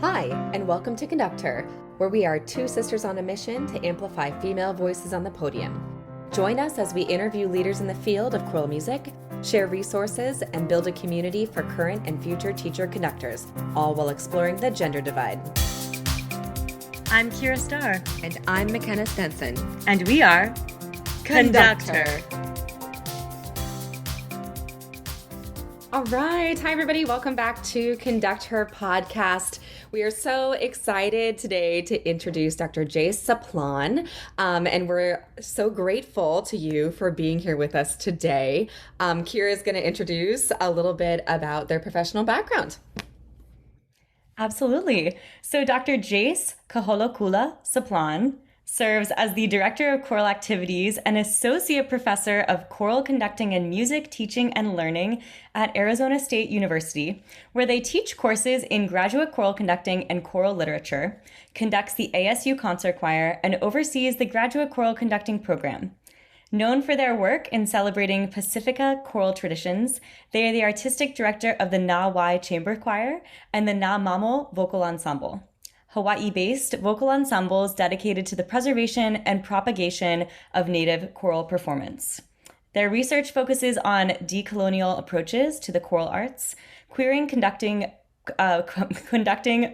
Hi, and welcome to Conductor, where we are two sisters on a mission to amplify female voices on the podium. Join us as we interview leaders in the field of choral music, share resources, and build a community for current and future teacher conductors, all while exploring the gender divide. I'm Kyra Starr. And I'm McKenna Stenson. And we are Conductor. All right. Hi, everybody. Welcome back to Conductor Podcast. We are so excited today to introduce Dr. Jace Saplan, and we're so grateful to you for being here with us today. Kyra is going to introduce a little bit about their professional background. Absolutely. So Dr. Jace Kaholokula Saplan serves as the Director of Choral Activities and Associate Professor of Choral Conducting and Music Teaching and Learning at Arizona State University, where they teach courses in graduate choral conducting and choral literature, conducts the ASU Concert Choir, and oversees the graduate choral conducting program. Known for their work in celebrating Pacifica choral traditions, they are the artistic director of the Na Wai Chamber Choir and the Na Mamo Vocal Ensemble, Hawaii-based vocal ensembles dedicated to the preservation and propagation of Native choral performance. Their research focuses on decolonial approaches to the choral arts, queering conducting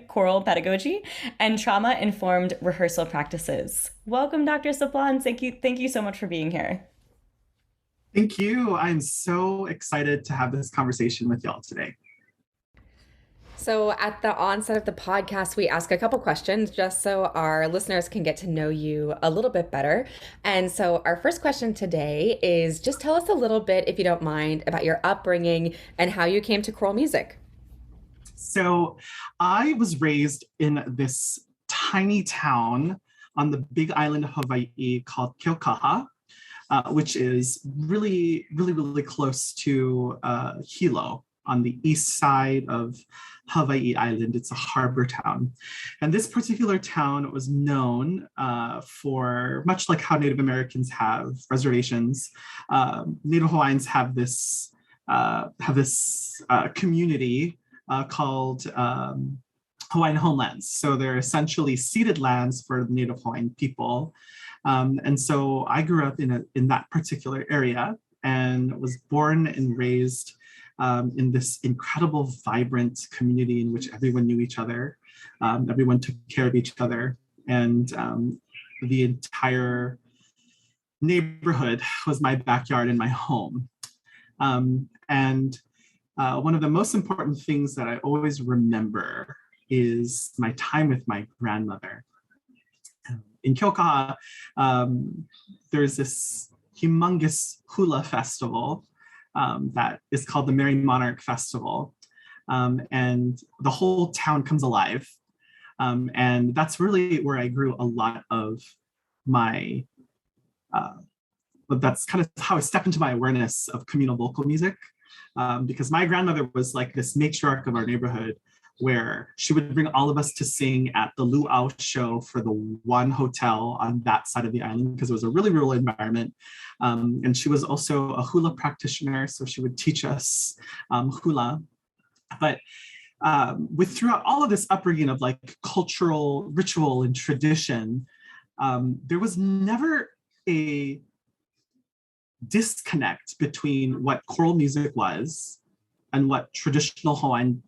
choral pedagogy, and trauma-informed rehearsal practices. Welcome, Dr. Saplan. Thank you so much for being here. Thank you. I'm so excited to have this conversation with y'all today. So at the onset of the podcast, we ask a couple questions just so our listeners can get to know you a little bit better. And so our first question today is just tell us a little bit, if you don't mind, about your upbringing and how you came to choral music. So I was raised in this tiny town on the big island of Hawaii called Keaukaha, which is really, really, really close to Hilo on the east side of Hawaii Island. It's a harbor town. And this particular town was known for, much like how Native Americans have reservations, Native Hawaiians have this community called Hawaiian homelands. So they're essentially ceded lands for Native Hawaiian people. And so I grew up in that particular area and was born and raised in this incredible, vibrant community in which everyone knew each other. Everyone took care of each other. And the entire neighborhood was my backyard and my home. And one of the most important things that I always remember is my time with my grandmother. In Keaukaha, there's this humongous hula festival that is called the Merry Monarch Festival. And the whole town comes alive. And that's really where I grew a lot of my, that's kind of how I stepped into my awareness of communal vocal music. Because my grandmother was like this matriarch of our neighborhood, where she would bring all of us to sing at the luau show for the one hotel on that side of the island, because it was a really rural environment. And she was also a hula practitioner, so she would teach us hula. But throughout all of this upbringing of like cultural ritual and tradition, there was never a disconnect between what choral music was and what traditional Hawaiian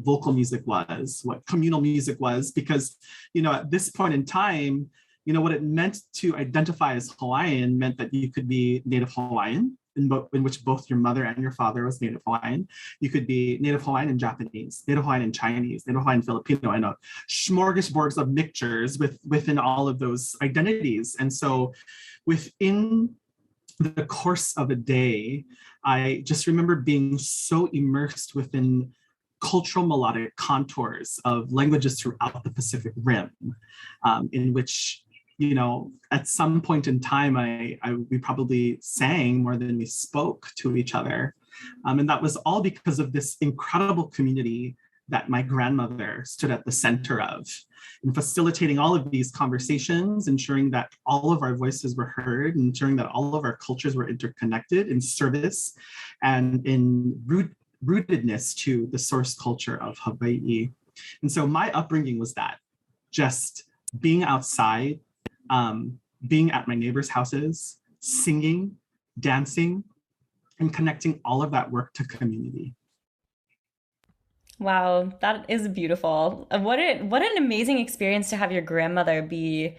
vocal music was, what communal music was, because, at this point in time, what it meant to identify as Hawaiian meant that you could be Native Hawaiian, in which both your mother and your father was Native Hawaiian. You could be Native Hawaiian and Japanese, Native Hawaiian and Chinese, Native Hawaiian Filipino, and a smorgasbord of mixtures within all of those identities. And so within the course of a day, I just remember being so immersed within cultural melodic contours of languages throughout the Pacific Rim, in which, at some point in time, we probably sang more than we spoke to each other. And that was all because of this incredible community that my grandmother stood at the center of, in facilitating all of these conversations, ensuring that all of our voices were heard, ensuring that all of our cultures were interconnected in service and in rootedness to the source culture of Hawaii. And so my upbringing was that, just being outside, being at my neighbors' houses, singing, dancing, and connecting all of that work to community. Wow, that is beautiful. What an amazing experience to have your grandmother be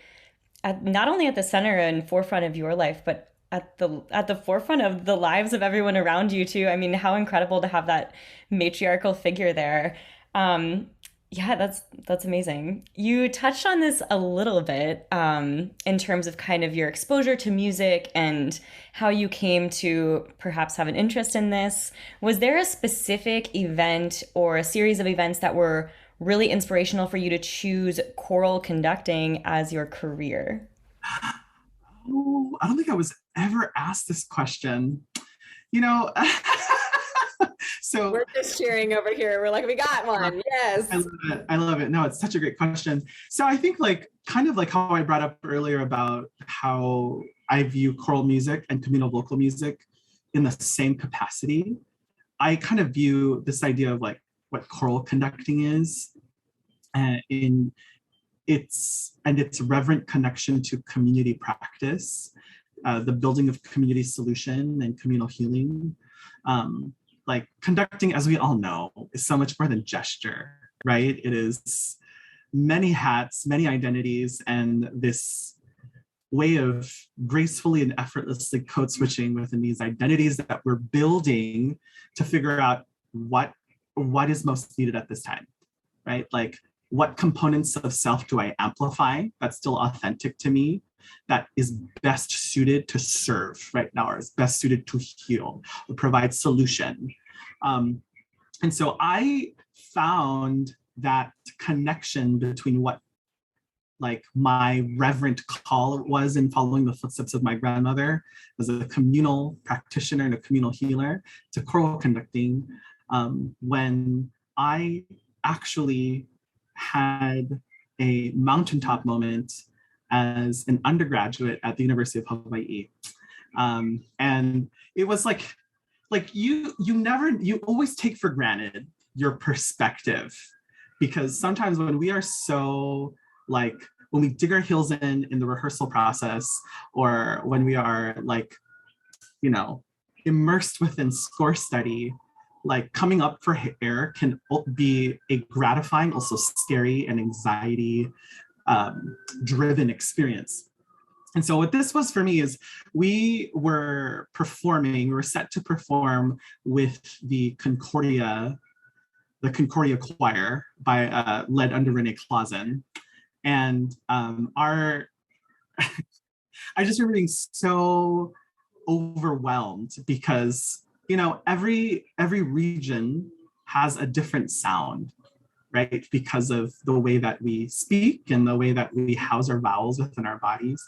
not only at the center and forefront of your life, but at the forefront of the lives of everyone around you too. I mean, how incredible to have that matriarchal figure there. Um, yeah, that's amazing. You touched on this a little bit in terms of kind of your exposure to music and how you came to perhaps have an interest in this. Was there a specific event or a series of events that were really inspirational for you to choose choral conducting as your career? Oh, I don't think I was ever asked this question. You know, so We're just cheering over here. We're like, we got one. I Yes. love it. I love it. No, it's such a great question. So I think like kind of like how I brought up earlier about how I view choral music and communal vocal music in the same capacity. I kind of view this idea of like what choral conducting is in its reverent connection to community practice, the building of community solution and communal healing. Like conducting, as we all know, is so much more than gesture, right? It is many hats, many identities, and this way of gracefully and effortlessly code switching within these identities that we're building to figure out what is most needed at this time, right? Like what components of self do I amplify that's still authentic to me, that is best suited to serve right now, or is best suited to heal or provide solution. And so I found that connection between what like my reverent call was in following the footsteps of my grandmother as a communal practitioner and a communal healer to choral conducting, when I actually had a mountaintop moment as an undergraduate at the University of Hawaii. And it was like you always take for granted your perspective, because sometimes when we are so like, when we dig our heels in the rehearsal process, or when we are like, you know, immersed within score study, like coming up for air can be a gratifying, also scary and anxiety driven experience. And so what this was for me is we were set to perform with the Concordia choir by led under Renee Clausen. And I just remember being so overwhelmed because, you know, every region has a different sound, right? Because of the way that we speak and the way that we house our vowels within our bodies.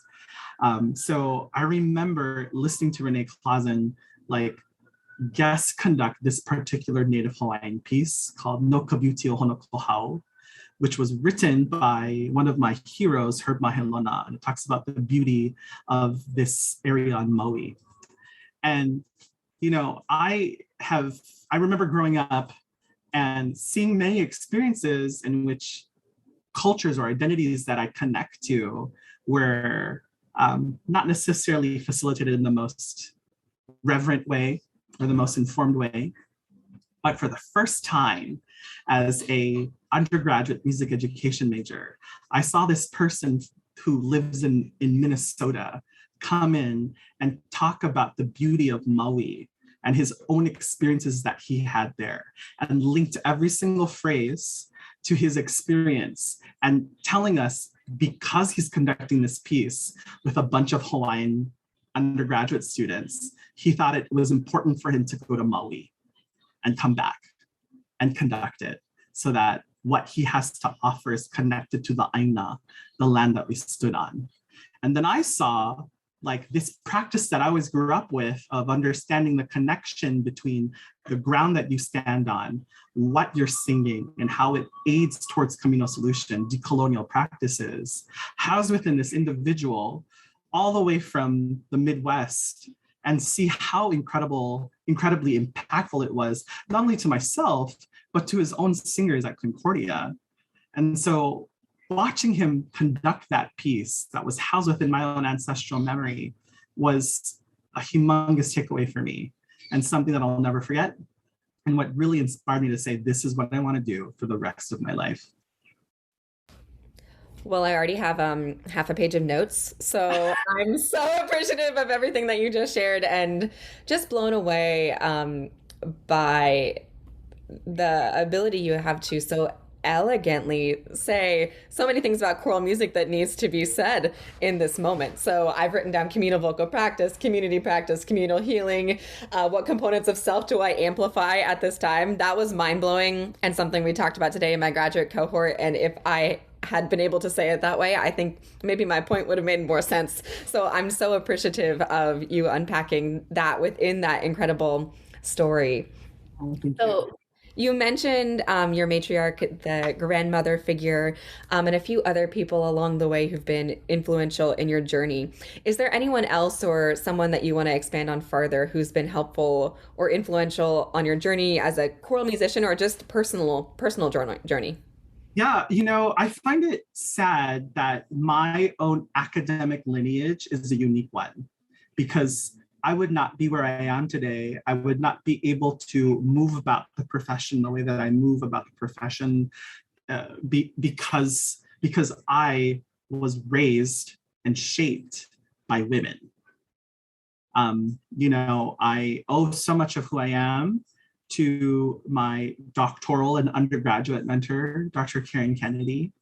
So I remember listening to Renee Clausen like guest conduct this particular Native Hawaiian piece called No Kabuti o Honokohau, which was written by one of my heroes, Herb Mahelona, and it talks about the beauty of this area on Maui. And, you know, I remember growing up and seeing many experiences in which cultures or identities that I connect to were not necessarily facilitated in the most reverent way or the most informed way. But for the first time as a undergraduate music education major, I saw this person who lives in Minnesota come in and talk about the beauty of Maui and his own experiences that he had there, and linked every single phrase to his experience, and telling us, because he's conducting this piece with a bunch of Hawaiian undergraduate students, he thought it was important for him to go to Maui and come back and conduct it, so that what he has to offer is connected to the Aina, the land that we stood on. And then I saw like this practice that I always grew up with of understanding the connection between the ground that you stand on, what you're singing, and how it aids towards communal solution, decolonial practices, housed within this individual all the way from the Midwest, and see how incredibly impactful it was, not only to myself, but to his own singers at Concordia, And so watching him conduct that piece that was housed within my own ancestral memory was a humongous takeaway for me, and something that I'll never forget. And what really inspired me to say, this is what I want to do for the rest of my life. Well, I already have half a page of notes, so I'm so appreciative of everything that you just shared, and just blown away by the ability you have to so elegantly say so many things about choral music that needs to be said in this moment. So I've written down communal vocal practice, communal healing. What components of self do I amplify at this time? That was mind blowing, and something we talked about today in my graduate cohort. And if I had been able to say it that way, I think maybe my point would have made more sense. So I'm so appreciative of you unpacking that within that incredible story. Oh, thank So you mentioned your matriarch, the grandmother figure, and a few other people along the way who've been influential in your journey. Is there anyone else or someone that you want to expand on further who's been helpful or influential on your journey as a choral musician, or just personal journey? Yeah, I find it sad that my own academic lineage is a unique one, because I would not be where I am today. I would not be able to move about the profession the way that I move about the profession because I was raised and shaped by women. I owe so much of who I am to my doctoral and undergraduate mentor, Dr. Kyra Kennedy.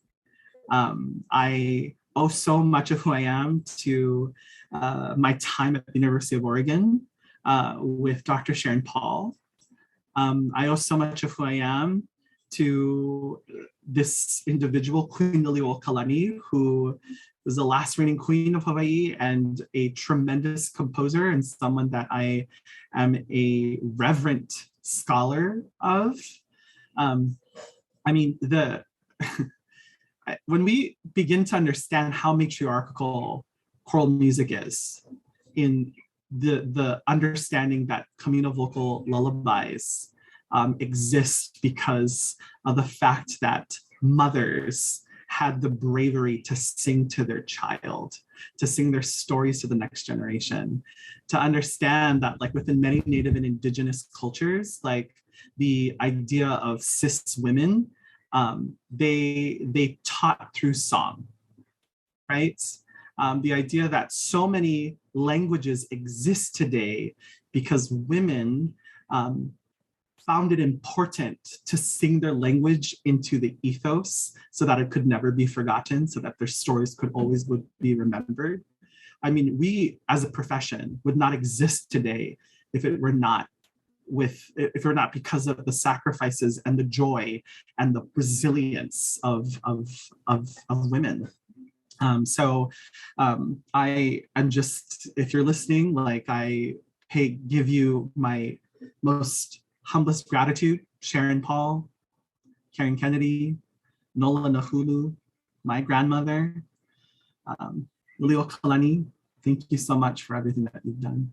I owe so much of who I am to my time at the University of Oregon with Dr. Sharon Paul. I owe so much of who I am to this individual, Queen Liliuokalani, who was the last reigning queen of Hawaii and a tremendous composer, and someone that I am a reverent scholar of. When we begin to understand how matriarchal choral music is, in the understanding that communal vocal lullabies exist because of the fact that mothers had the bravery to sing to their child, to sing their stories to the next generation, to understand that, like, within many Native and Indigenous cultures, like, the idea of cis women, they taught through song, right? The idea that so many languages exist today because women found it important to sing their language into the ethos so that it could never be forgotten, so that their stories could always be remembered. I mean, we as a profession would not exist today if it were not because of the sacrifices and the joy and the resilience of women. I am just, if you're listening, like, I give you my most humblest gratitude, Sharon Paul, Karen Kennedy, Nola Nahulu, my grandmother, Liliuokalani. Thank you so much for everything that you've done.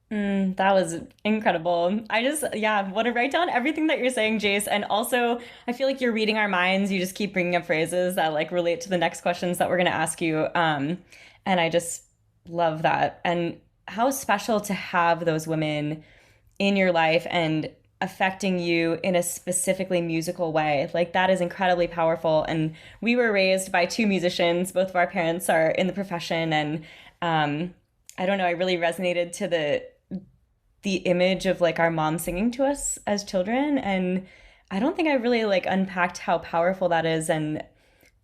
That was incredible. I just, yeah, want to write down everything that you're saying, Jace. And also, I feel like you're reading our minds. You just keep bringing up phrases that like relate to the next questions that we're going to ask you. And I just love that. And how special to have those women in your life and affecting you in a specifically musical way. Like, that is incredibly powerful. And we were raised by two musicians. Both of our parents are in the profession. And I don't know, I really resonated to the image of like our mom singing to us as children, and I don't think I really like unpacked how powerful that is. And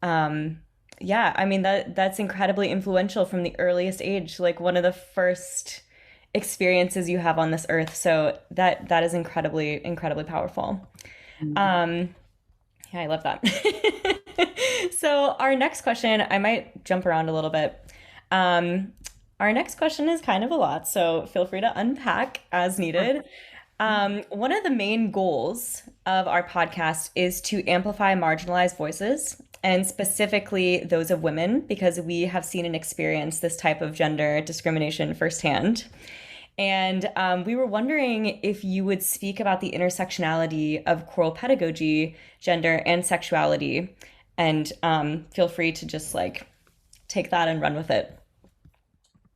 yeah, I mean, that's incredibly influential from the earliest age, like one of the first experiences you have on this earth. So that is incredibly powerful. Yeah, I love that. So our next question, I might jump around a little bit. Our next question is kind of a lot, so feel free to unpack as needed. One of the main goals of our podcast is to amplify marginalized voices, and specifically those of women, because we have seen and experienced this type of gender discrimination firsthand. And we were wondering if you would speak about the intersectionality of choral pedagogy, gender, and sexuality. And feel free to just like take that and run with it.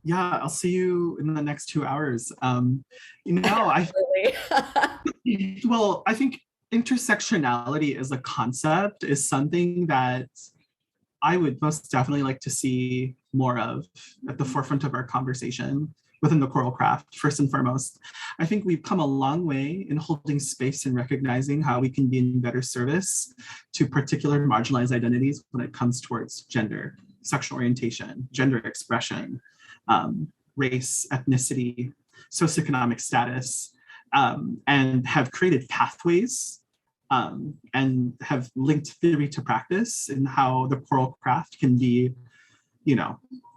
Yeah, I'll see you in the next 2 hours. I well, I think intersectionality as a concept is something that I would most definitely like to see more of at the forefront of our conversation within the choral craft, first and foremost. I think we've come a long way in holding space and recognizing how we can be in better service to particular marginalized identities when it comes towards gender, sexual orientation, gender expression, race, ethnicity, socioeconomic status, and have created pathways and have linked theory to practice and how the choral craft can be,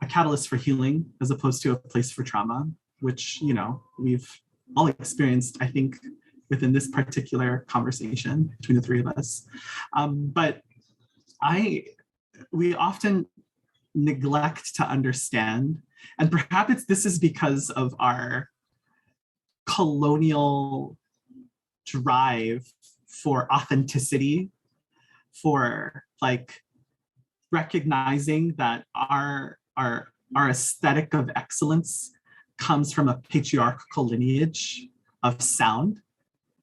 a catalyst for healing as opposed to a place for trauma, which, we've all experienced, I think, within this particular conversation between the three of us. But we often neglect to understand, and perhaps this is because of our colonial drive for authenticity, for like recognizing that our aesthetic of excellence comes from a patriarchal lineage of sound,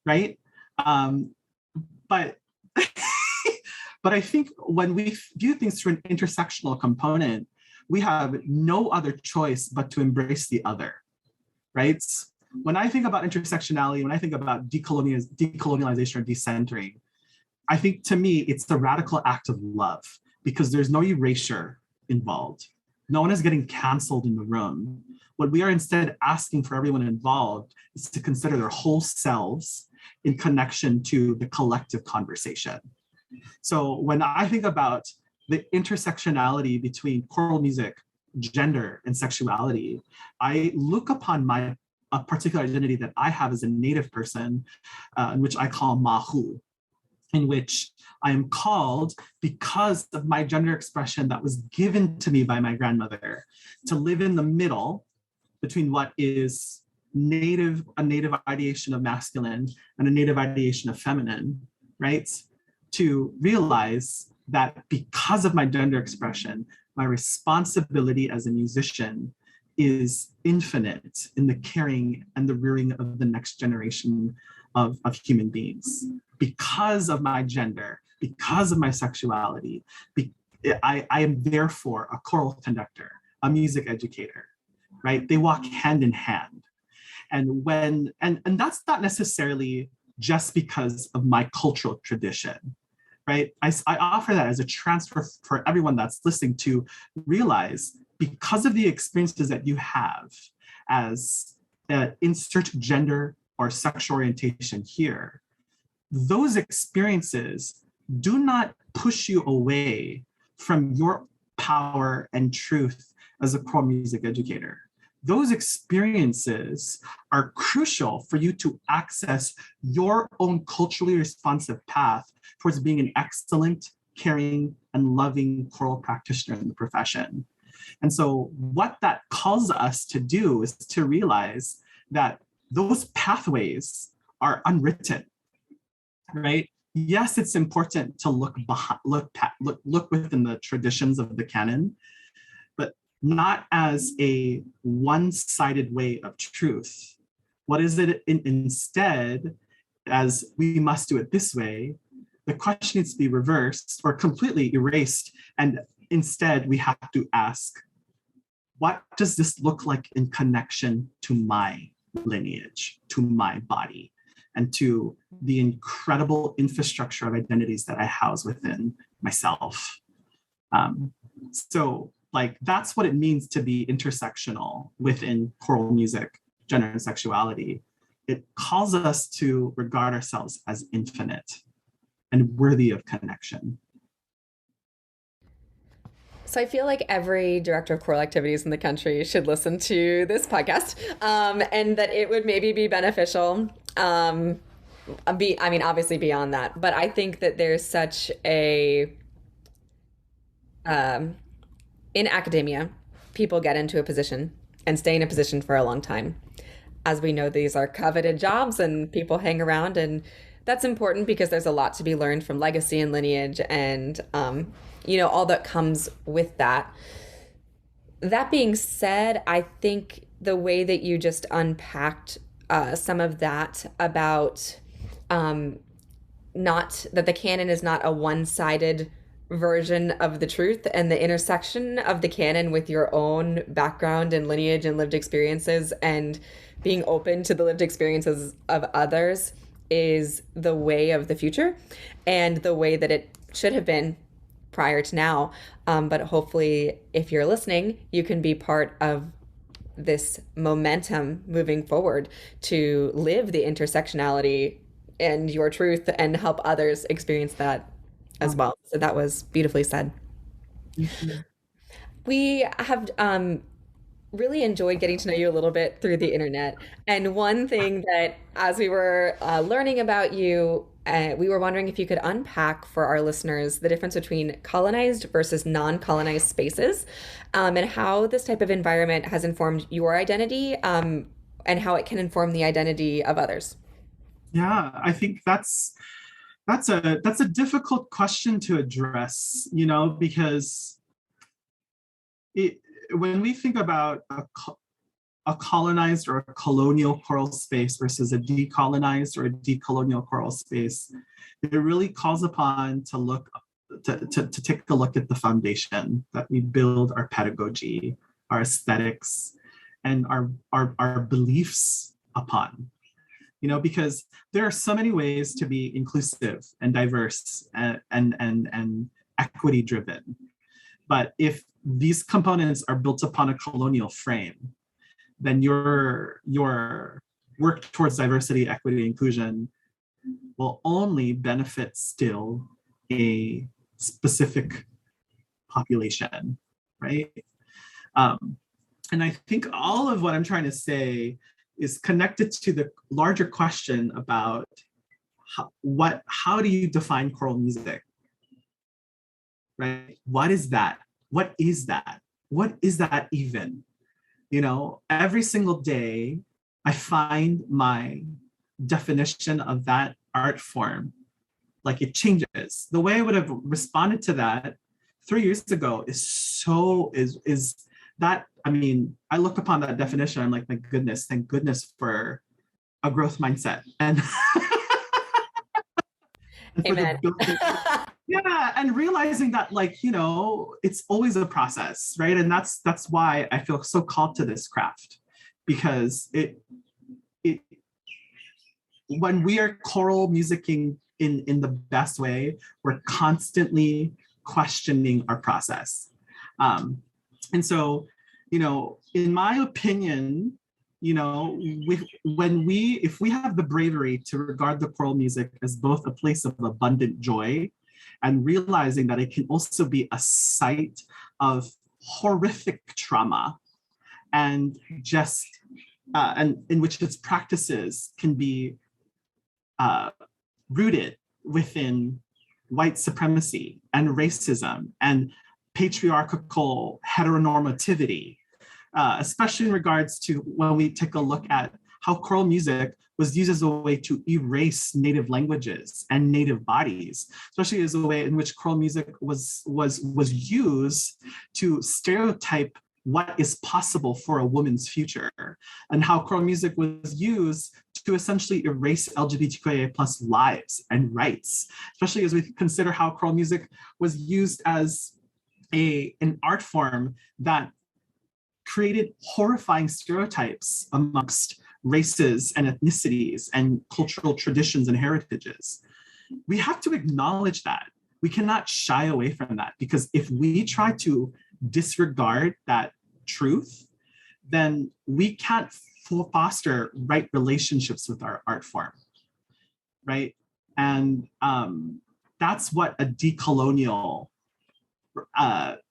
right? But but I think when we view things through an intersectional component, we have no other choice but to embrace the other, right? When I think about intersectionality, when I think about decolonialization or decentering, I think to me, it's the radical act of love because there's no erasure involved. No one is getting canceled in the room. What we are instead asking for everyone involved is to consider their whole selves in connection to the collective conversation. So when I think about the intersectionality between choral music, gender, and sexuality, I look upon a particular identity that I have as a Native person, in which I call Mahu, in which I am called because of my gender expression that was given to me by my grandmother to live in the middle between what is a native ideation of masculine and a native ideation of feminine, right? To realize that because of my gender expression, my responsibility as a musician is infinite in the caring and the rearing of the next generation of human beings. Because of my gender, because of my sexuality, I am therefore a choral conductor, a music educator, right? They walk hand in hand. And that's not necessarily just because of my cultural tradition, right? I offer that as a transfer for everyone that's listening to realize because of the experiences that you have as insert gender or sexual orientation here, those experiences do not push you away from your power and truth as a choral music educator. Those experiences are crucial for you to access your own culturally responsive path towards being an excellent, caring, and loving choral practitioner in the profession. And so what that calls us to do is to realize that those pathways are unwritten, right? Yes, it's important to look within the traditions of the canon, but not as a one-sided way of truth. What is it instead, as we must do it this way, the question needs to be reversed or completely erased. And instead, we have to ask, what does this look like in connection to my lineage, to my body, and to the incredible infrastructure of identities that I house within myself? So that's what it means to be intersectional within choral music, gender, and sexuality. It calls us to regard ourselves as infinite and worthy of connection. So I feel like every director of choral activities in the country should listen to this podcast, and that it would maybe be beneficial. Obviously beyond that, but I think that there's such a in academia, people get into a position and stay in a position for a long time. as we know, these are coveted jobs and people hang around, and that's important because there's a lot to be learned from legacy and lineage and, all that comes with that. That being said, I think the way that you just unpacked some of that about um, not that the canon is not a one-sided version of the truth, and the intersection of the canon with your own background and lineage and lived experiences and being open to the lived experiences of others is the way of the future and the way that it should have been prior to now. But hopefully, if you're listening, you can be part of this momentum moving forward to live the intersectionality and your truth and help others experience that as well. So that was beautifully said. Mhm. We have really enjoyed getting to know you a little bit through the internet. And one thing that, as we were learning about you, we were wondering if you could unpack for our listeners the difference between colonized versus non-colonized spaces, and how this type of environment has informed your identity, and how it can inform the identity of others. Yeah, I think that's a difficult question to address, because it, when we think about a colonized or a colonial choral space versus a decolonized or a decolonial choral space, it really calls upon to take a look at the foundation that we build our pedagogy, our aesthetics, and our beliefs upon. Because there are so many ways to be inclusive and diverse and equity driven. But if these components are built upon a colonial frame, then your work towards diversity, equity, inclusion will only benefit still a specific population, right? And I think all of what I'm trying to say is connected to the larger question about how do you define choral music, right? What is that? What is that? What is that even? Every single day I find my definition of that art form, like it changes. The way I would have responded to that 3 years ago is that, I look upon that definition, I'm like, my goodness, thank goodness for a growth mindset. And for the Amen. building. Yeah, and realizing that, it's always a process, right? And that's why I feel so called to this craft, because it when we are choral musicking in the best way, we're constantly questioning our process. And so, in my opinion, if we have the bravery to regard the choral music as both a place of abundant joy and realizing that it can also be a site of horrific trauma, and just and in which its practices can be rooted within white supremacy and racism and patriarchal heteronormativity, especially in regards to when we take a look at how choral music was used as a way to erase native languages and native bodies, especially as a way in which choral music was used to stereotype what is possible for a woman's future, and how choral music was used to essentially erase LGBTQIA plus lives and rights, especially as we consider how choral music was used as an art form that created horrifying stereotypes amongst races and ethnicities and cultural traditions and heritages. We have to acknowledge that. We cannot shy away from that, because if we try to disregard that truth, then we can't foster right relationships with our art form, right? And that's what a decolonial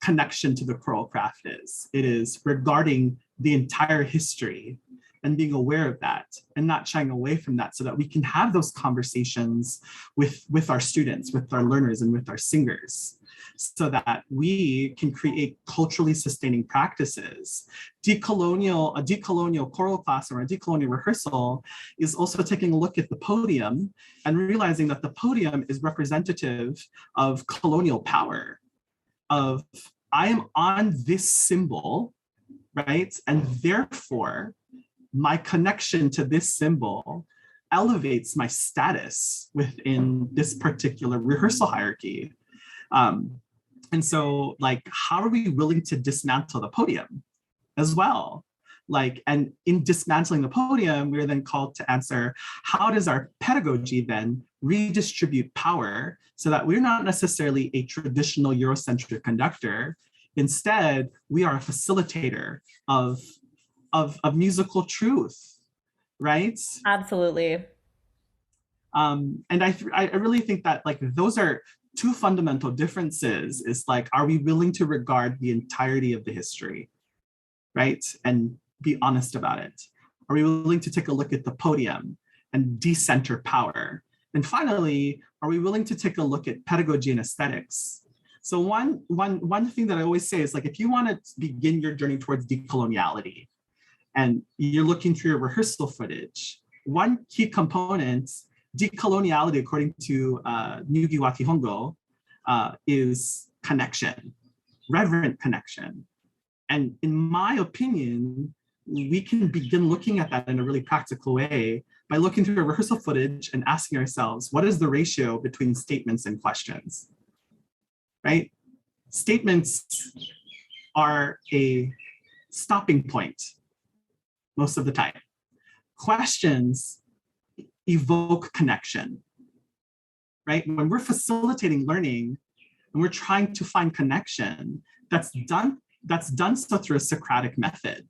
connection to the choral craft is. It is regarding the entire history and being aware of that and not shying away from that, so that we can have those conversations with our students, with our learners, and with our singers, so that we can create culturally sustaining practices. A decolonial choral class or a decolonial rehearsal is also taking a look at the podium and realizing that the podium is representative of colonial power, of I am on this symbol, right? And therefore, my connection to this symbol elevates my status within this particular rehearsal hierarchy. And so, like, how are we willing to dismantle the podium as well? Like, and in dismantling the podium, we're then called to answer, how does our pedagogy then redistribute power so that we're not necessarily a traditional Eurocentric conductor? Instead, we are a facilitator of musical truth, right? Absolutely. And I really think that, like, those are two fundamental differences. Is like, are we willing to regard the entirety of the history, right? And be honest about it? Are we willing to take a look at the podium and decenter power? And finally, are we willing to take a look at pedagogy and aesthetics? So one thing that I always say is, like, if you want to begin your journey towards decoloniality and you're looking through your rehearsal footage, one key component, decoloniality, according to Nyugi wa Kihongo, is connection, reverent connection. And in my opinion, we can begin looking at that in a really practical way by looking through our rehearsal footage and asking ourselves, what is the ratio between statements and questions, right? Statements are a stopping point most of the time. Questions evoke connection, right? When we're facilitating learning and we're trying to find connection, that's done so through a Socratic method,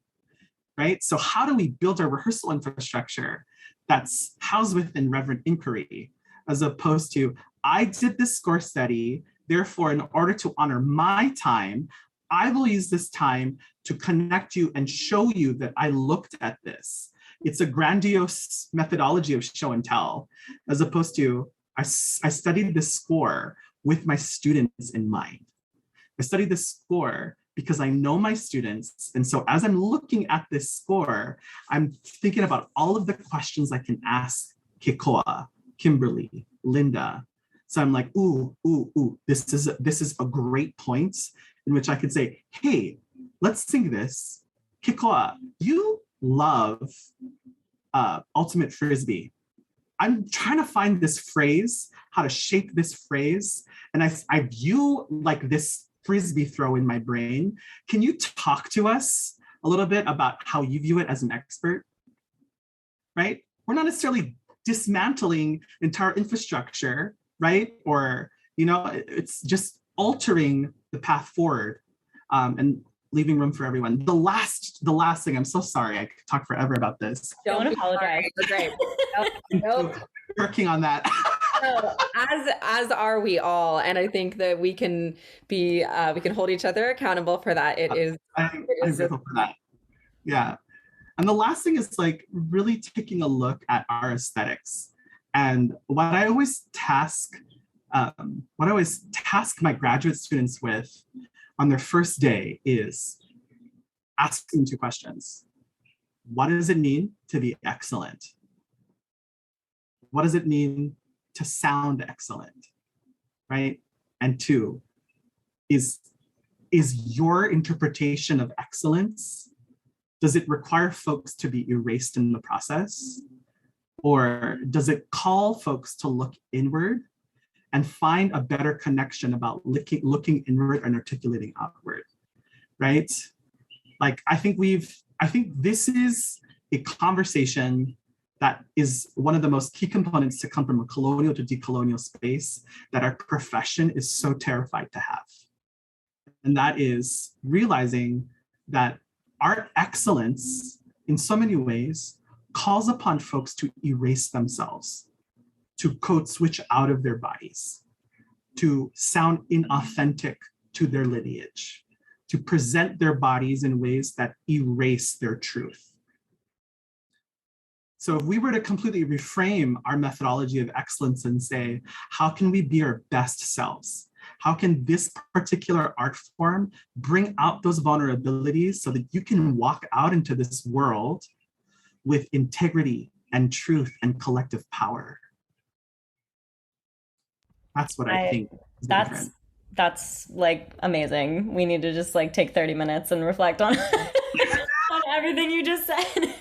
right? So how do we build our rehearsal infrastructure that's housed within reverent inquiry, as opposed to, I did this score study, therefore, in order to honor my time, I will use this time to connect you and show you that I looked at this. It's a grandiose methodology of show and tell, as opposed to, I studied this score with my students in mind. I studied this score because I know my students. And so as I'm looking at this score, I'm thinking about all of the questions I can ask Kekoa, Kimberly, Linda. So I'm like, ooh, this is a great point in which I could say, hey, let's sing this. Kekoa, you love ultimate frisbee. I'm trying to find this phrase, how to shape this phrase. And I view, like, this frisbee throw in my brain. Can you talk to us a little bit about how you view it as an expert, right? We're not necessarily dismantling entire infrastructure, right? Or, it's just altering the path forward and leaving room for everyone. The last thing, I'm so sorry, I could talk forever about this. Don't apologize. Great. Nope. Working on that. No, as are we all, and I think that we can hold each other accountable for that. I'm grateful for that. Yeah. And the last thing is, like, really taking a look at our aesthetics. And what I always task my graduate students with on their first day is asking two questions. What does it mean to be excellent? What does it mean to sound excellent, right? And two, is your interpretation of excellence, does it require folks to be erased in the process? Or does it call folks to look inward and find a better connection about looking inward and articulating outward, right? Like, I think this is a conversation that is one of the most key components to come from a colonial to decolonial space that our profession is so terrified to have. And that is realizing that our excellence, in so many ways, calls upon folks to erase themselves, to code switch out of their bodies, to sound inauthentic to their lineage, to present their bodies in ways that erase their truth. So if we were to completely reframe our methodology of excellence and say, how can we be our best selves? How can this particular art form bring out those vulnerabilities so that you can walk out into this world with integrity and truth and collective power? That's what I think is the That's difference. that's like amazing. We need to just like take 30 minutes and reflect on on everything you just said.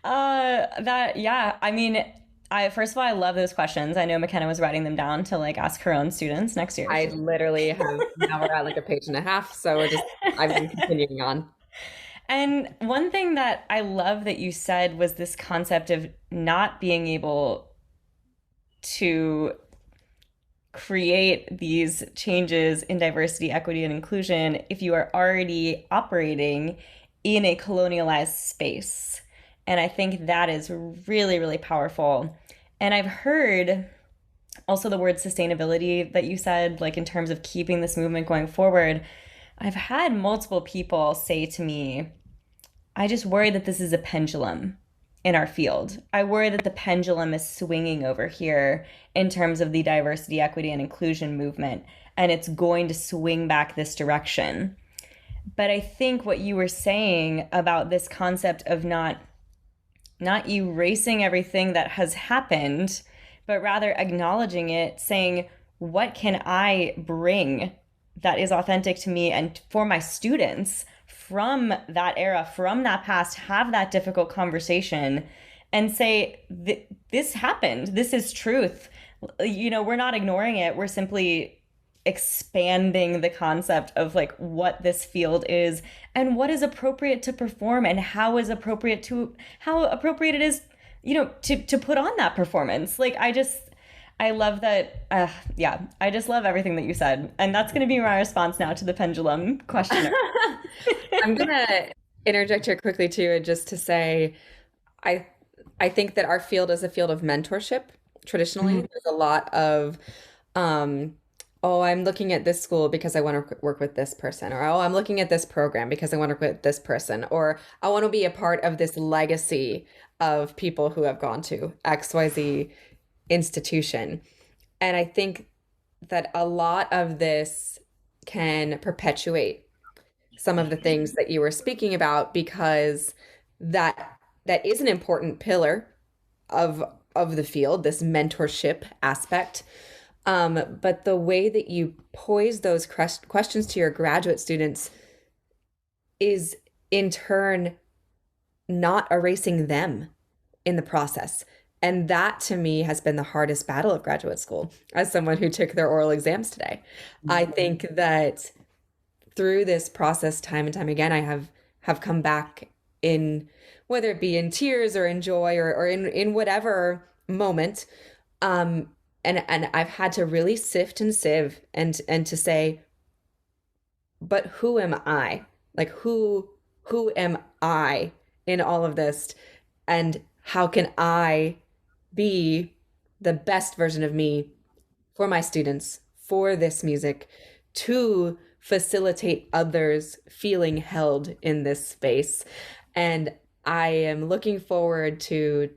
That yeah, I mean, I first of all I love those questions. I know McKenna was writing them down to like ask her own students next year. I literally have, now we're at like a page and a half, so I've been continuing on. And one thing that I love that you said was this concept of not being able to create these changes in diversity, equity, and inclusion if you are already operating in a colonialized space. And I think that is really, really powerful. And I've heard also the word sustainability that you said, like in terms of keeping this movement going forward. I've had multiple people say to me, I just worry that this is a pendulum in our field. I worry that the pendulum is swinging over here in terms of the diversity, equity, and inclusion movement, and it's going to swing back this direction. But I think what you were saying about this concept of not erasing everything that has happened, but rather acknowledging it, saying, what can I bring that is authentic to me and for my students from that era, from that past, have that difficult conversation and say, this happened. This is truth. You know, we're not ignoring it. We're simply expanding the concept of like what this field is and what is appropriate to perform and how appropriate it is, you know, to put on that performance. Like I love that. Yeah, I just love everything that you said. And that's going to be my response now to the pendulum questionnaire. I'm gonna interject here quickly too, just to say, I I think that our field is a field of mentorship. Traditionally, Mhm. there's a lot of, um, oh, I'm looking at this school because I want to work with this person, or oh, I'm looking at this program because I want to work with this person, or I want to be a part of this legacy of people who have gone to XYZ institution. And I think that a lot of this can perpetuate some of the things that you were speaking about because that is an important pillar of of the field, this mentorship aspect. But the way that you pose those questions to your graduate students is in turn not erasing them in the process. And that to me has been the hardest battle of graduate school as someone who took their oral exams today. I think that through this process time and time again, I have come back in, whether it be in tears or in joy or in whatever moment. And I've had to really sift and sieve and to say, but who am I? Like who am I in all of this? And how can I be the best version of me for my students, for this music, to facilitate others feeling held in this space? And I am looking forward to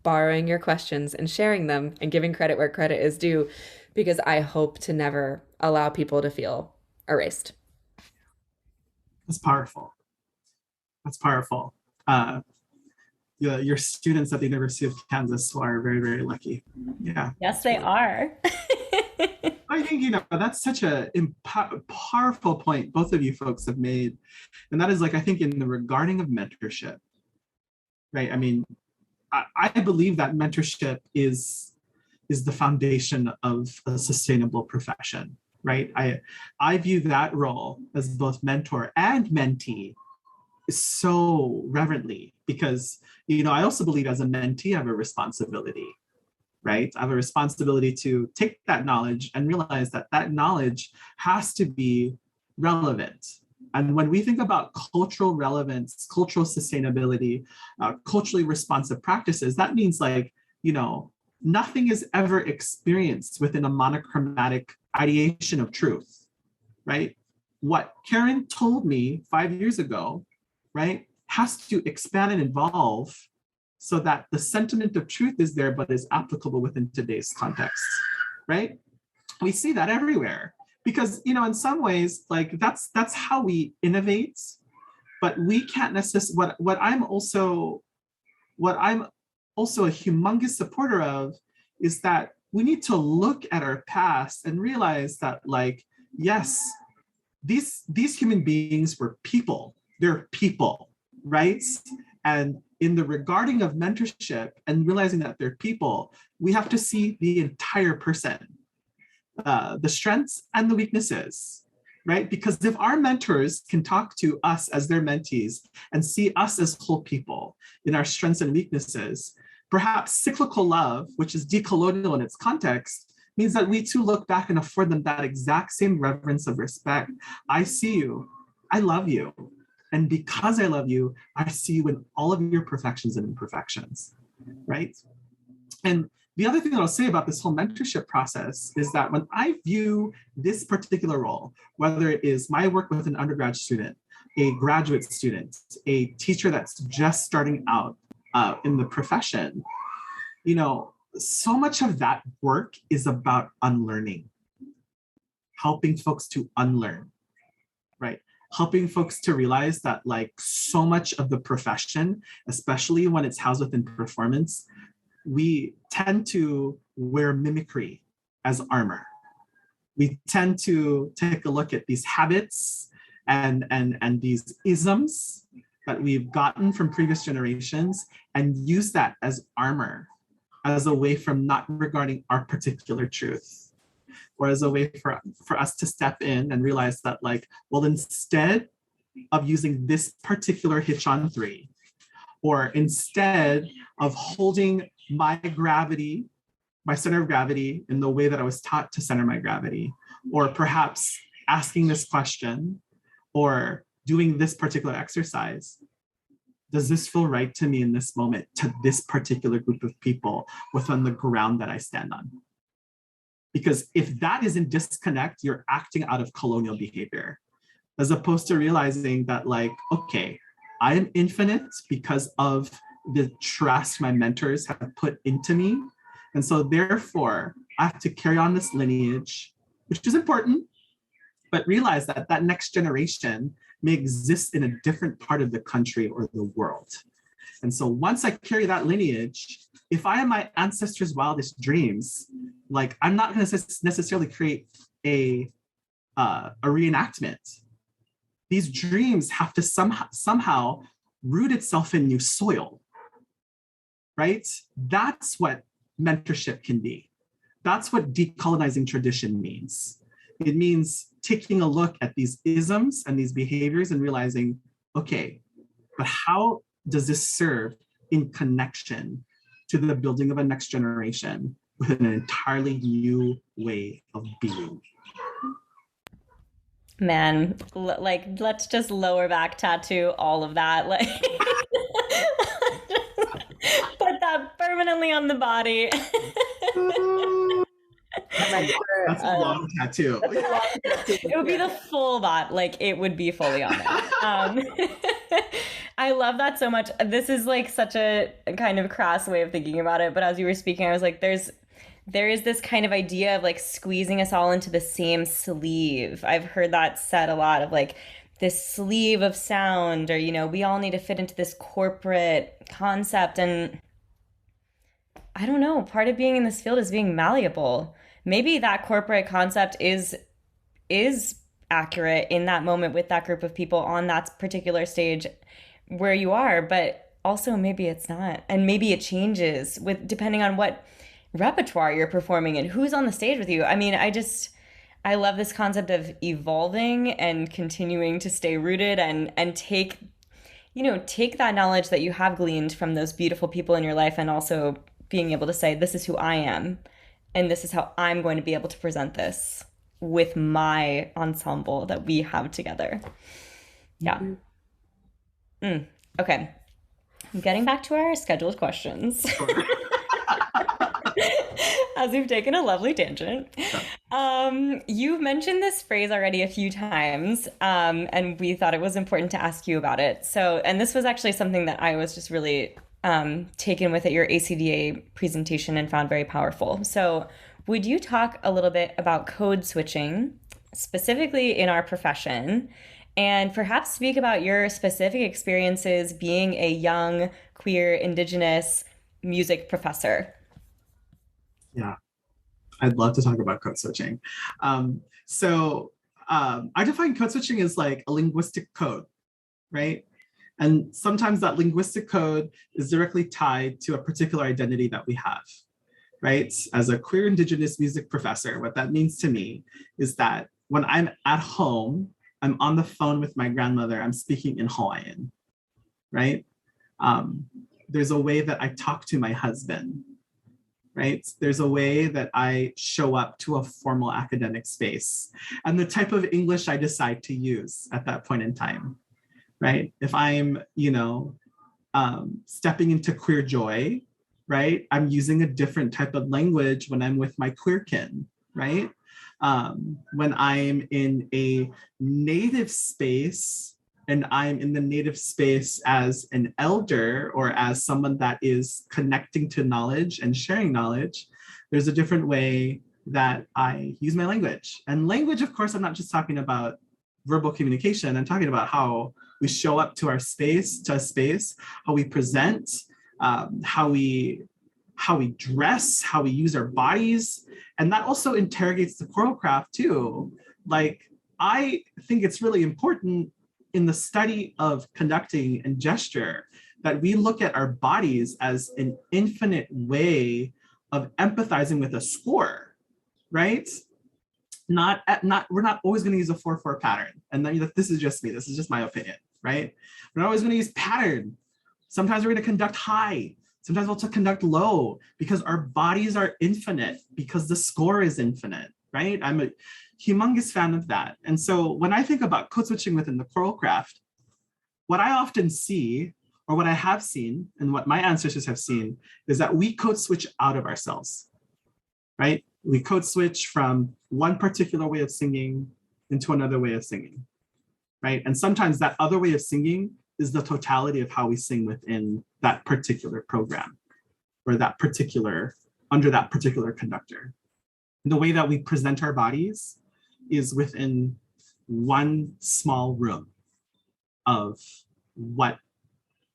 borrowing your questions and sharing them and giving credit where credit is due, because I hope to never allow people to feel erased. That's powerful. That's powerful. Uh, your students at the University of Kansas are very, very lucky. Yeah. Yes, they are. I think, that's such a powerful point both of you folks have made. And that is like, I think in the regarding of mentorship, right? I mean, I believe that mentorship is the foundation of a sustainable profession, right? I view that role as both mentor and mentee so reverently because, I also believe as a mentee, I have a responsibility, right? I have a responsibility to take that knowledge and realize that that knowledge has to be relevant. And when we think about cultural relevance, cultural sustainability, culturally responsive practices, that means like, nothing is ever experienced within a monochromatic ideation of truth, right? What Karen told me 5 years ago, right, has to expand and evolve so that the sentiment of truth is there, but is applicable within today's context, right? We see that everywhere because, in some ways, like that's how we innovate, but we can't necessarily, what I'm also a humongous supporter of is that we need to look at our past and realize that, like, yes, these human beings were people. They're people, right? And in the regarding of mentorship and realizing that they're people, we have to see the entire person, the strengths and the weaknesses, right? Because if our mentors can talk to us as their mentees and see us as whole people in our strengths and weaknesses, perhaps cyclical love, which is decolonial in its context, means that we too look back and afford them that exact same reverence of respect. I see you, I love you. And because I love you, I see you in all of your perfections and imperfections, right? And the other thing that I'll say about this whole mentorship process is that when I view this particular role, whether it is my work with an undergrad student, a graduate student, a teacher that's just starting out in the profession, so much of that work is about unlearning, helping folks to unlearn, right? Helping folks to realize that, like, so much of the profession, especially when it's housed within performance, we tend to wear mimicry as armor. We tend to take a look at these habits and these isms that we've gotten from previous generations and use that as armor, as a way from not regarding our particular truth, or as a way for us to step in and realize that, like, well, instead of using this particular hitch on three, or instead of holding my gravity, my center of gravity in the way that I was taught to center my gravity, or perhaps asking this question or doing this particular exercise, does this feel right to me in this moment, to this particular group of people within the ground that I stand on? Because if that is in disconnect, you're acting out of colonial behavior, as opposed to realizing that, like, okay, I am infinite because of the trust my mentors have put into me. And so therefore, I have to carry on this lineage, which is important, but realize that that next generation may exist in a different part of the country or the world. And so once I carry that lineage, if I am my ancestors' wildest dreams, like, I'm not going to necessarily create a reenactment. These dreams have to somehow root itself in new soil, right? That's what mentorship can be. That's what decolonizing tradition means. It means taking a look at these isms and these behaviors and realizing, okay, but how does this serve in connection to the building of a next generation with an entirely new way of being? Man, like, let's just lower back tattoo all of that. Like, put that permanently on the body. That's a long tattoo. It would be the full bot, like, it would be fully on there. I love that so much. This is like such a kind of crass way of thinking about it, but as you were speaking, I was like, there is this kind of idea of, like, squeezing us all into the same sleeve. I've heard that said a lot, of, like, this sleeve of sound, or, we all need to fit into this corporate concept. And I don't know, part of being in this field is being malleable. Maybe that corporate concept is accurate in that moment with that group of people on that particular stage where you are, but also maybe it's not. And maybe it changes depending on what repertoire you're performing and who's on the stage with you. I mean, I love this concept of evolving and continuing to stay rooted and take that knowledge that you have gleaned from those beautiful people in your life, and also being able to say, this is who I am, and this is how I'm going to be able to present this with my ensemble that we have together. Yeah. Okay. Getting back to our scheduled questions. As we've taken a lovely tangent. You've mentioned this phrase already a few times, and we thought it was important to ask you about it. So, and this was actually something that I was just really taken with it your ACDA presentation and found very powerful. So, would you talk a little bit about code switching, specifically in our profession, and perhaps speak about your specific experiences being a young, queer, Indigenous music professor? Yeah, I'd love to talk about code switching. I define code switching as like a linguistic code, right? And sometimes that linguistic code is directly tied to a particular identity that we have, right? As a queer Indigenous music professor, what that means to me is that when I'm at home, I'm on the phone with my grandmother, I'm speaking in Hawaiian, right? Um, there's a way that I talk to my husband, right? There's a way that I show up to a formal academic space and the type of English I decide to use at that point in time, right? If I'm, stepping into queer joy, right? I'm using a different type of language when I'm with my queer kin, right? When I'm in a native space and I'm in the native space as an elder or as someone that is connecting to knowledge and sharing knowledge, there's a different way that I use my language. And language, of course, I'm not just talking about verbal communication, I'm talking about how we show up to our space, how we present, how we dress, how we use our bodies. And that also interrogates the choral craft too. Like, I think it's really important in the study of conducting and gesture that we look at our bodies as an infinite way of empathizing with a score, right? We're not always going to use a 4/4 pattern. And then this is just me, this is just my opinion, right? We're not always going to use pattern. Sometimes we're going to conduct high. Sometimes we'll conduct low because our bodies are infinite, because the score is infinite, right? I'm a humongous fan of that. And so when I think about code switching within the choral craft, what I often see, or what I have seen, and what my ancestors have seen, is that we code switch out of ourselves, right? We code switch from one particular way of singing into another way of singing, right? And sometimes that other way of singing is the totality of how we sing within that particular program or under that particular conductor. And the way that we present our bodies is within one small room of what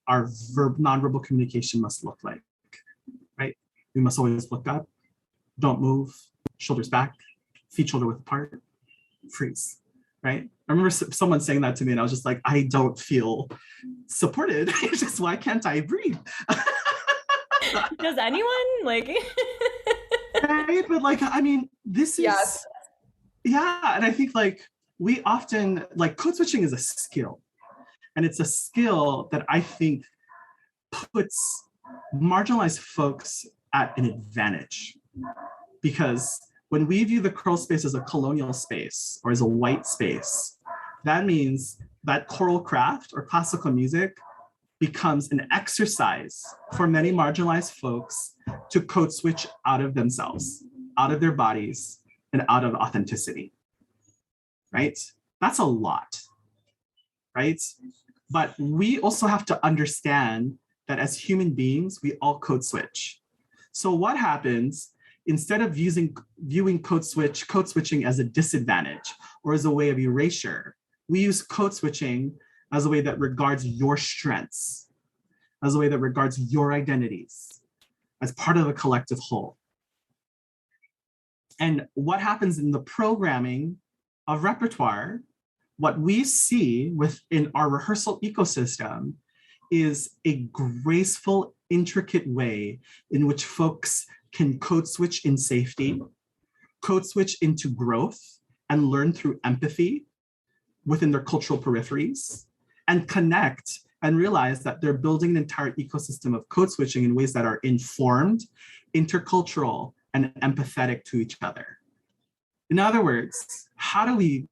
our nonverbal communication must look like, right? We must always look up, don't move, shoulders back, feet shoulder width apart, freeze, right? I remember someone saying that to me and I was just like, I don't feel supported. It's just, why can't I breathe? Does anyone like? Right? But like, I mean, this is, Yes. yeah. And I think like we often, like, code switching is a skill. And it's a skill that I think puts marginalized folks at an advantage. Because when we view the choral space as a colonial space or as a white space, that means that choral craft or classical music becomes an exercise for many marginalized folks to code switch out of themselves, out of their bodies, and out of authenticity, right? That's a lot, right? But we also have to understand that as human beings, we all code switch. So what happens, instead of viewing code switching as a disadvantage or as a way of erasure, we use code switching as a way that regards your strengths, as a way that regards your identities, as part of a collective whole. And what happens in the programming of repertoire, what we see within our rehearsal ecosystem is a graceful, intricate way in which folks can code switch in safety, code switch into growth, and learn through empathy within their cultural peripheries, and connect and realize that they're building an entire ecosystem of code switching in ways that are informed, intercultural, and empathetic to each other. In other words, how do we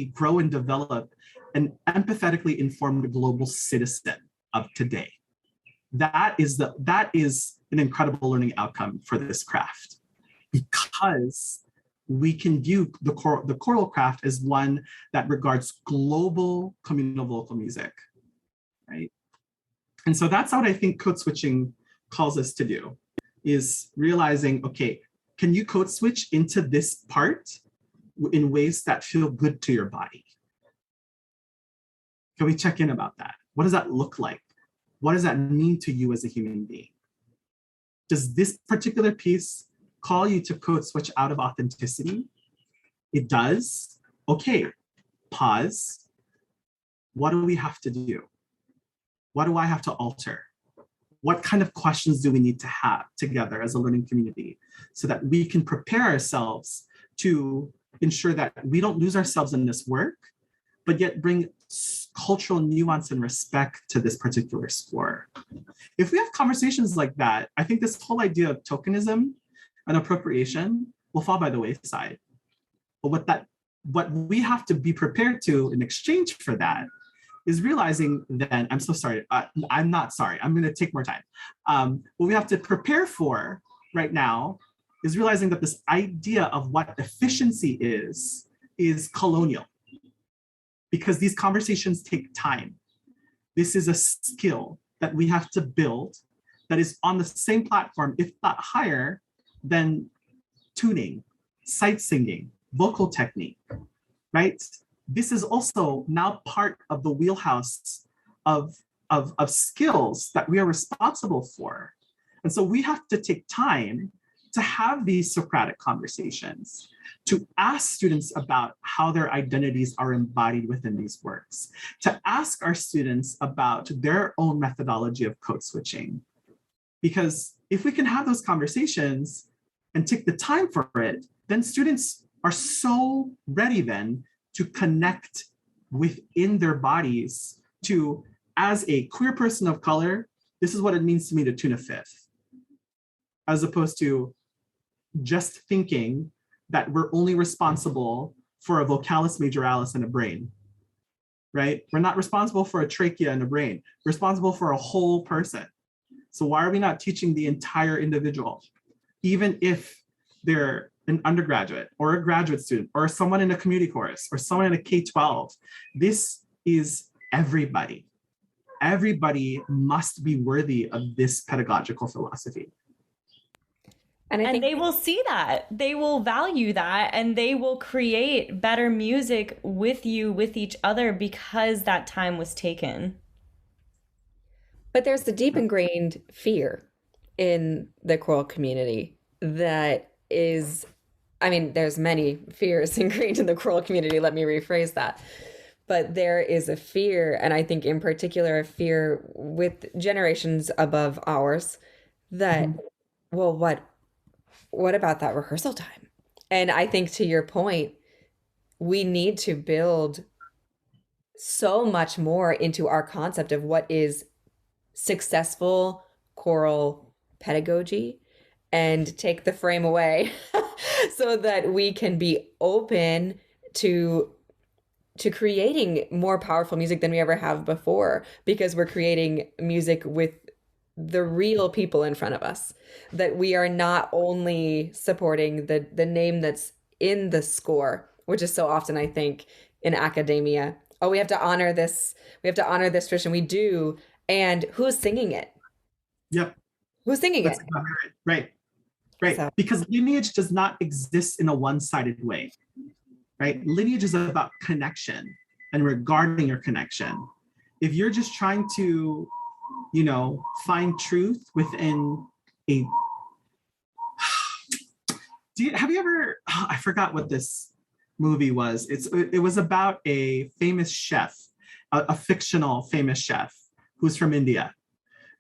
grow and develop an empathetically informed global citizen of today? That is an incredible learning outcome for this craft, because we can view the choral craft as one that regards global communal vocal music, right? And so that's what I think code switching calls us to do, is realizing, okay, can you code switch into this part in ways that feel good to your body? Can we check in about that? What does that look like? What does that mean to you as a human being? Does this particular piece call you to code switch out of authenticity? It does. Okay, pause. What do we have to do? What do I have to alter? What kind of questions do we need to have together as a learning community so that we can prepare ourselves to ensure that we don't lose ourselves in this work, but yet bring cultural nuance and respect to this particular score? If we have conversations like that, I think this whole idea of tokenism and appropriation will fall by the wayside. But what we have to be prepared to in exchange for that is realizing then, I'm so sorry, I'm not sorry, I'm gonna take more time. What we have to prepare for right now is realizing that this idea of what efficiency is colonial, because these conversations take time. This is a skill that we have to build that is on the same platform, if not higher, than tuning, sight singing, vocal technique, right? This is also now part of the wheelhouse of skills that we are responsible for. And so we have to take time to have these Socratic conversations, to ask students about how their identities are embodied within these works, to ask our students about their own methodology of code switching. Because if we can have those conversations and take the time for it, then students are so ready then to connect within their bodies to, as a queer person of color, this is what it means to me to tune a fifth, as opposed to just thinking that we're only responsible for a vocalis majoralis and a brain, right? We're not responsible for a trachea and a brain. We're responsible for a whole person. So why are we not teaching the entire individual? Even if they're an undergraduate or a graduate student or someone in a community chorus or someone in a K-12, this is everybody. Everybody must be worthy of this pedagogical philosophy. And they will see that, they will value that, and they will create better music with you, with each other, because that time was taken. But there's the deep ingrained fear in the choral community that is, I mean, there's many fears ingrained in the choral community, let me rephrase that. But there is a fear, and I think in particular a fear with generations above ours, that, well, what about that rehearsal time? And I think, to your point, we need to build so much more into our concept of what is successful choral pedagogy and take the frame away so that we can be open to creating more powerful music than we ever have before, because we're creating music with the real people in front of us, that we are not only supporting the name that's in the score, which is so often, I think, in academia. Oh, we have to honor this tradition. We do. And who's singing it? Yep. Who's singing it? Right. So. Because lineage does not exist in a one-sided way, right? Lineage is about connection and regarding your connection. If you're just trying to, find truth within a, have you ever, I forgot what this movie was. It was about a famous chef, a fictional famous chef who's from India.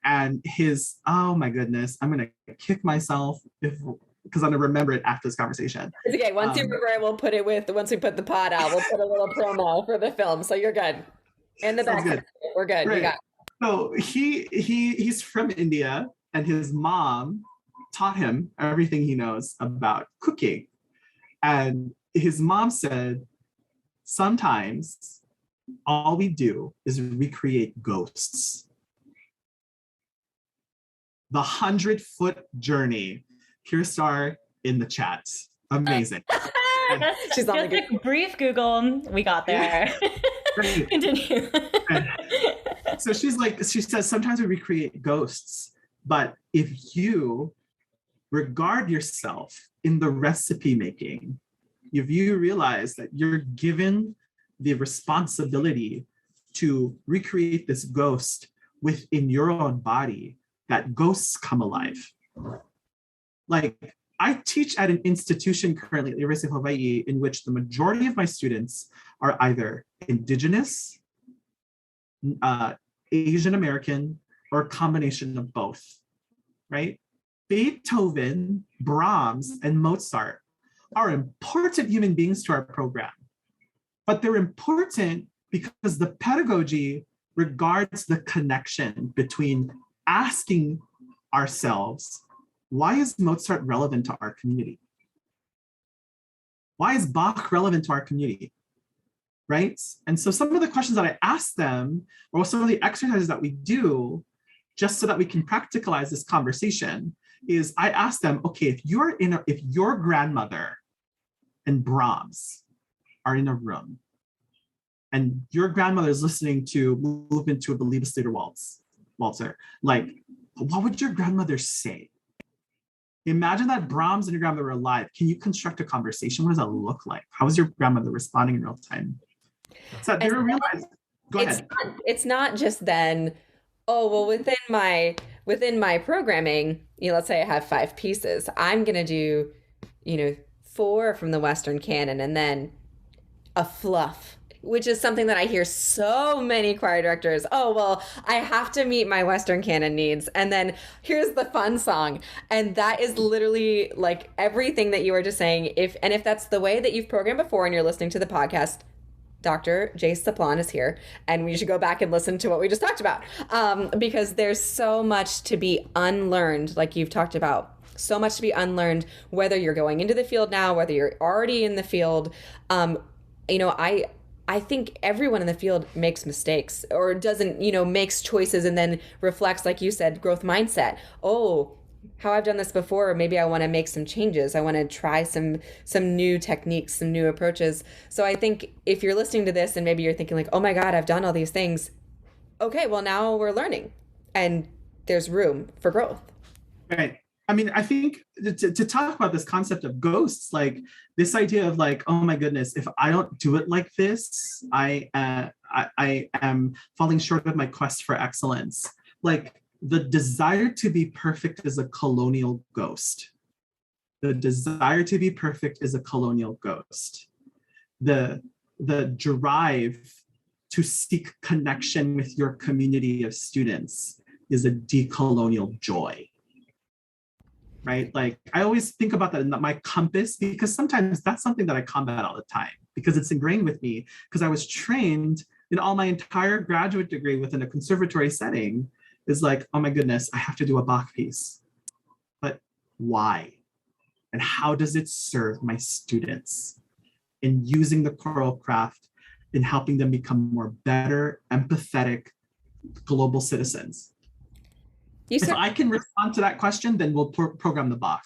And his, oh my goodness, I'm going to kick myself because I'm going to remember it after this conversation. It's okay. Once you remember it, once we put the pod out, we'll put a little promo for the film. So you're good. And the back, we're good. Right. We got it. So he's from India, and his mom taught him everything he knows about cooking. And his mom said, sometimes all we do is recreate ghosts. The 100-foot journey. Kirstar in the chat. Amazing. She's on the brief Google. We got there. Continue. So she says, sometimes we recreate ghosts, but if you regard yourself in the recipe making, if you realize that you're given the responsibility to recreate this ghost within your own body, that ghosts come alive. Like, I teach at an institution currently at the University of Hawaii in which the majority of my students are either Indigenous, Asian American, or a combination of both, right? Beethoven, Brahms, and Mozart are important human beings to our program, but they're important because the pedagogy regards the connection between asking ourselves, why is Mozart relevant to our community? Why is Bach relevant to our community? Right? And so some of the questions that I ask them, or some of the exercises that we do, just so that we can practicalize this conversation, is I ask them, okay, if your grandmother and Brahms are in a room, and your grandmother is listening to Movement to a Liebeslieder Waltzer, like, what would your grandmother say? Imagine that Brahms and your grandmother were alive. Can you construct a conversation? What does that look like? How is your grandmother responding in real time? So they realize. Go ahead. It's not just then, oh, well, within my programming, let's say I have 5 pieces. I'm gonna do, 4 from the Western canon and then a fluff, which is something that I hear so many choir directors. Oh, well, I have to meet my Western canon needs. And then here's the fun song. And that is literally like everything that you were just saying. If that's the way that you've programmed before and you're listening to the podcast, Dr. Jace Saplan is here, and we should go back and listen to what we just talked about, because there's so much to be unlearned, like you've talked about. So much to be unlearned, whether you're going into the field now, whether you're already in the field. I think everyone in the field makes mistakes or doesn't, makes choices and then reflects, like you said, growth mindset. Oh, how I've done this before, maybe I want to make some changes. I want to try some new techniques, some new approaches. So I think if you're listening to this and maybe you're thinking like, oh my God, I've done all these things. Okay, well, now we're learning and there's room for growth. Right. I mean, I think to talk about this concept of ghosts, like this idea of like, oh my goodness, if I don't do it like this, I am falling short of my quest for excellence. Like, the desire to be perfect is a colonial ghost. The desire to be perfect is a colonial ghost. The drive to seek connection with your community of students is a decolonial joy. Right? Like, I always think about that in my compass, because sometimes that's something that I combat all the time because it's ingrained with me, because I was trained in all my entire graduate degree within a conservatory setting is like, oh my goodness, I have to do a Bach piece. But why? And how does it serve my students in using the choral craft in helping them become more better, empathetic, global citizens? If I can respond to that question, then we'll program the Bach.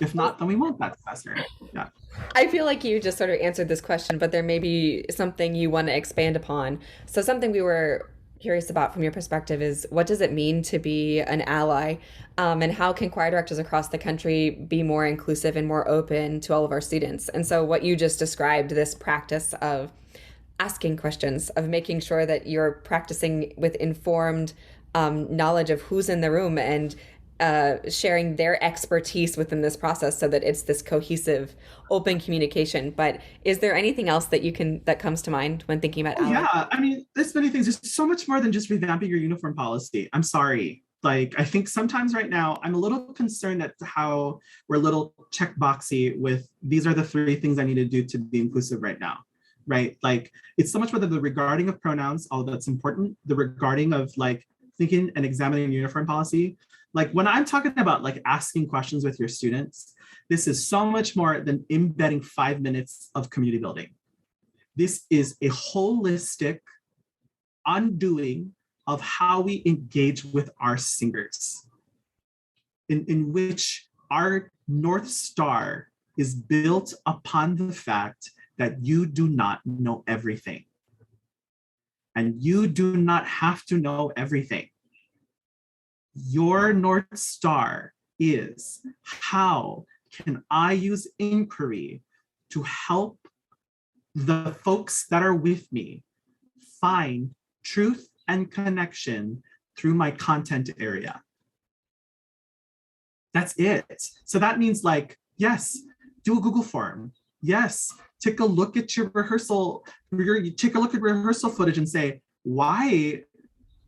If not, then we won't, that semester. Yeah. I feel like you just sort of answered this question, but there may be something you want to expand upon. So something we were curious about from your perspective is, what does it mean to be an ally, and how can choir directors across the country be more inclusive and more open to all of our students? And so what you just described, this practice of asking questions, of making sure that you're practicing with informed knowledge of who's in the room and sharing their expertise within this process so that it's this cohesive, open communication. But is there anything else that comes to mind when thinking about Yeah, I mean, there's many things. There's so much more than just revamping your uniform policy. I'm sorry. Like, I think sometimes right now, I'm a little concerned at how we're a little checkboxy with, these are the 3 things I need to do to be inclusive right now, right? Like, it's so much more than the regarding of pronouns, although that's important, the regarding of like thinking and examining uniform policy. Like, when I'm talking about like asking questions with your students, this is so much more than embedding 5 minutes of community building. This is a holistic undoing of how we engage with our singers, in which our North Star is built upon the fact that you do not know everything. And you do not have to know everything. Your North Star is, how can I use inquiry to help the folks that are with me find truth and connection through my content area? That's it. So that means, like, yes, do a Google form. Yes, take a look at your rehearsal, take a look at rehearsal footage and say, why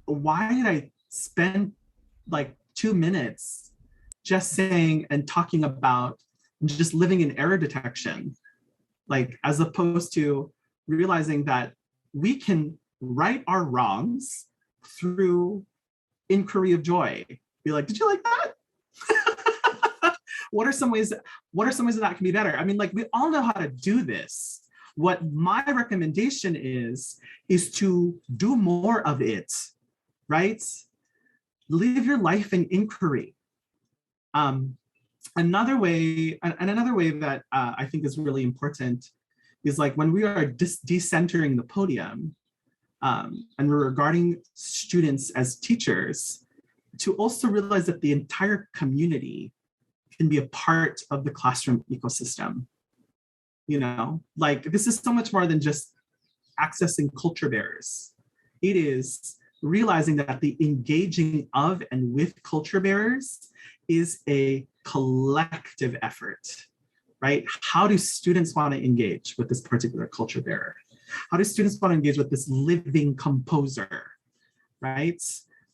did I spend like 2 minutes just saying and talking about just living in error detection? Like, as opposed to realizing that we can right our wrongs through inquiry of joy. Be like, did you like that? What are some ways that can be better? I mean, like, we all know how to do this. What my recommendation is to do more of it, right? Live your life in inquiry. Another way that I think is really important is, like, when we are decentering the podium, and we're regarding students as teachers, to also realize that the entire community can be a part of the classroom ecosystem. You know, like, this is so much more than just accessing culture bearers. It is realizing that the engaging of and with culture bearers is a collective effort, right? How do students want to engage with this particular culture bearer? How do students want to engage with this living composer, right?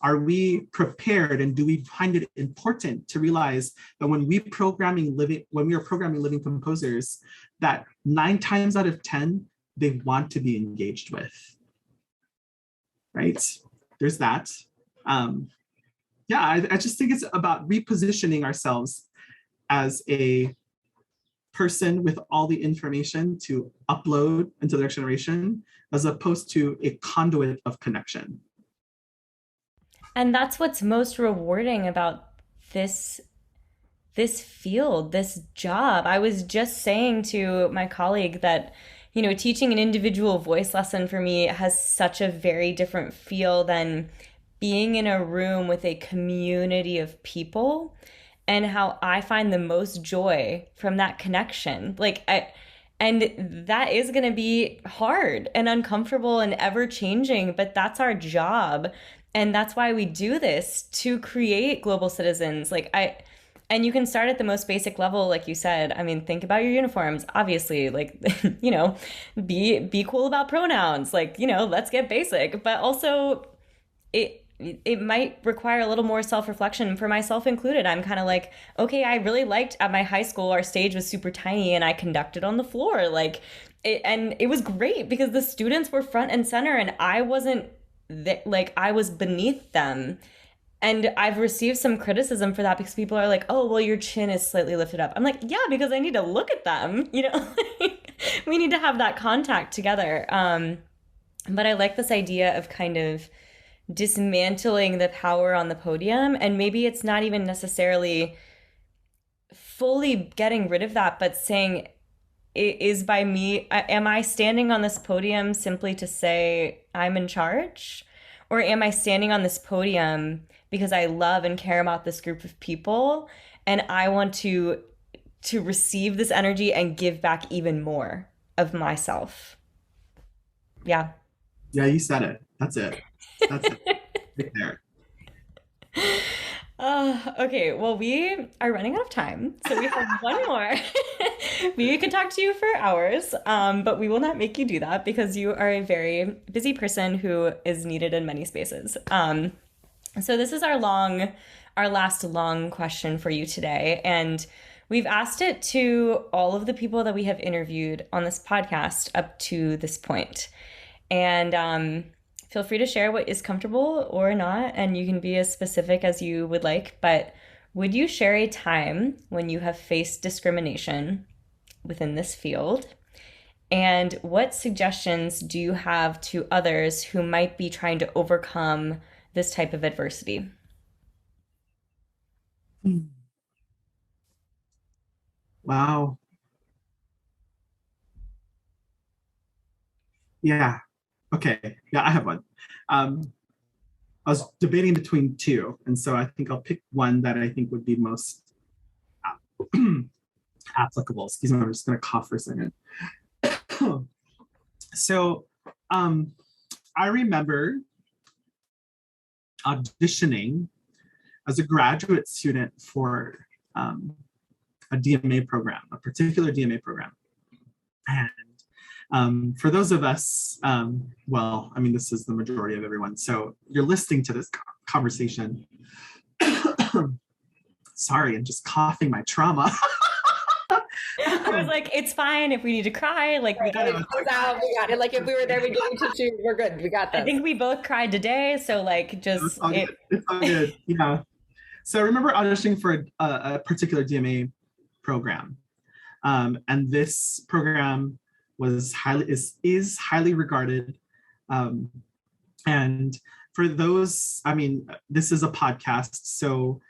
Are we prepared, and do we find it important to realize that when we are programming living composers, that 9 times out of 10, they want to be engaged with, right? There's that. I just think it's about repositioning ourselves as a person with all the information to upload into the next generation, as opposed to a conduit of connection. And that's what's most rewarding about this field, this job. I was just saying to my colleague that, teaching an individual voice lesson for me has such a very different feel than being in a room with a community of people, and how I find the most joy from that connection. And that is going to be hard and uncomfortable and ever changing, but that's our job. And that's why we do this, to create global citizens. And you can start at the most basic level, like you said. I mean, think about your uniforms, obviously, like, be cool about pronouns, like, let's get basic. But also, it might require a little more self-reflection, for myself included. I'm kind of like, okay, I really liked at my high school, our stage was super tiny and I conducted on the floor. And it was great because the students were front and center and I wasn't I was beneath them. And I've received some criticism for that, because people are like, oh, well, your chin is slightly lifted up. I'm like, yeah, because I need to look at them, we need to have that contact together. But I like this idea of kind of dismantling the power on the podium. And maybe it's not even necessarily fully getting rid of that, but saying, it is by me, am I standing on this podium simply to say I'm in charge? Or am I standing on this podium because I love and care about this group of people, and I want to receive this energy and give back even more of myself? Yeah. Yeah, you said it. That's it. That's it. Right there. Okay, well, we are running out of time, so we have one more. We could talk to you for hours, but we will not make you do that, because you are a very busy person who is needed in many spaces. So this is our last long question for you today, and we've asked it to all of the people that we have interviewed on this podcast up to this point. And feel free to share what is comfortable or not, and you can be as specific as you would like. But would you share a time when you have faced discrimination within this field? And what suggestions do you have to others who might be trying to overcome this type of adversity? Wow. Yeah. Okay, yeah, I have one. I was debating between two, and so I think I'll pick one that I think would be most applicable. Excuse me, I'm just going to cough for a second. So, I remember auditioning as a graduate student for a DMA program, a particular DMA program. And for those of us, well, I mean, this is the majority of everyone. So you're listening to this conversation. Sorry, I'm just coughing my trauma. I was like, it's fine if we need to cry. Like, we got it. We got it. Like, if we were there, we get tissue. We're good. We got this. I think we both cried today. So, like, just. It's all good. It's all good. Yeah. So I remember auditioning for a particular DMA program. And this program is highly regarded. And for those, I mean, this is a podcast. So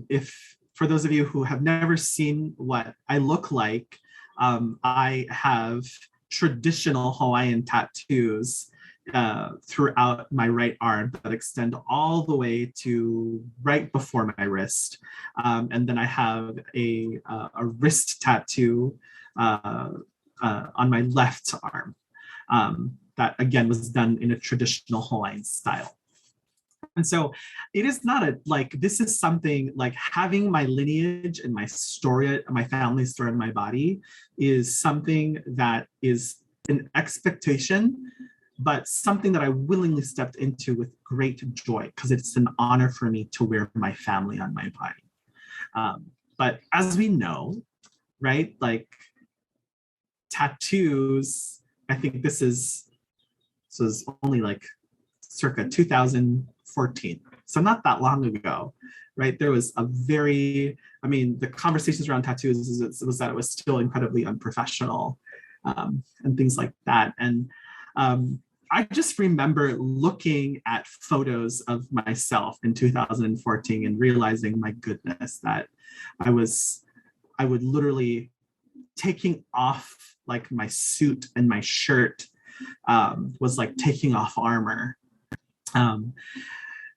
if for those of you who have never seen what I look like, I have traditional Hawaiian tattoos throughout my right arm that extend all the way to right before my wrist. And then I have a wrist tattoo on my left arm that again was done in a traditional Hawaiian style. And so it is not this is something like having my lineage and my story, my family story in my body is something that is an expectation, but something that I willingly stepped into with great joy because it's an honor for me to wear my family on my body. But as we know, right, like tattoos, I think this is only like circa 2014. So not that long ago, right? There was the conversations around tattoos was that it was still incredibly unprofessional and things like that. And I just remember looking at photos of myself in 2014 and realizing, my goodness, that I would literally taking off like my suit and my shirt was like taking off armor.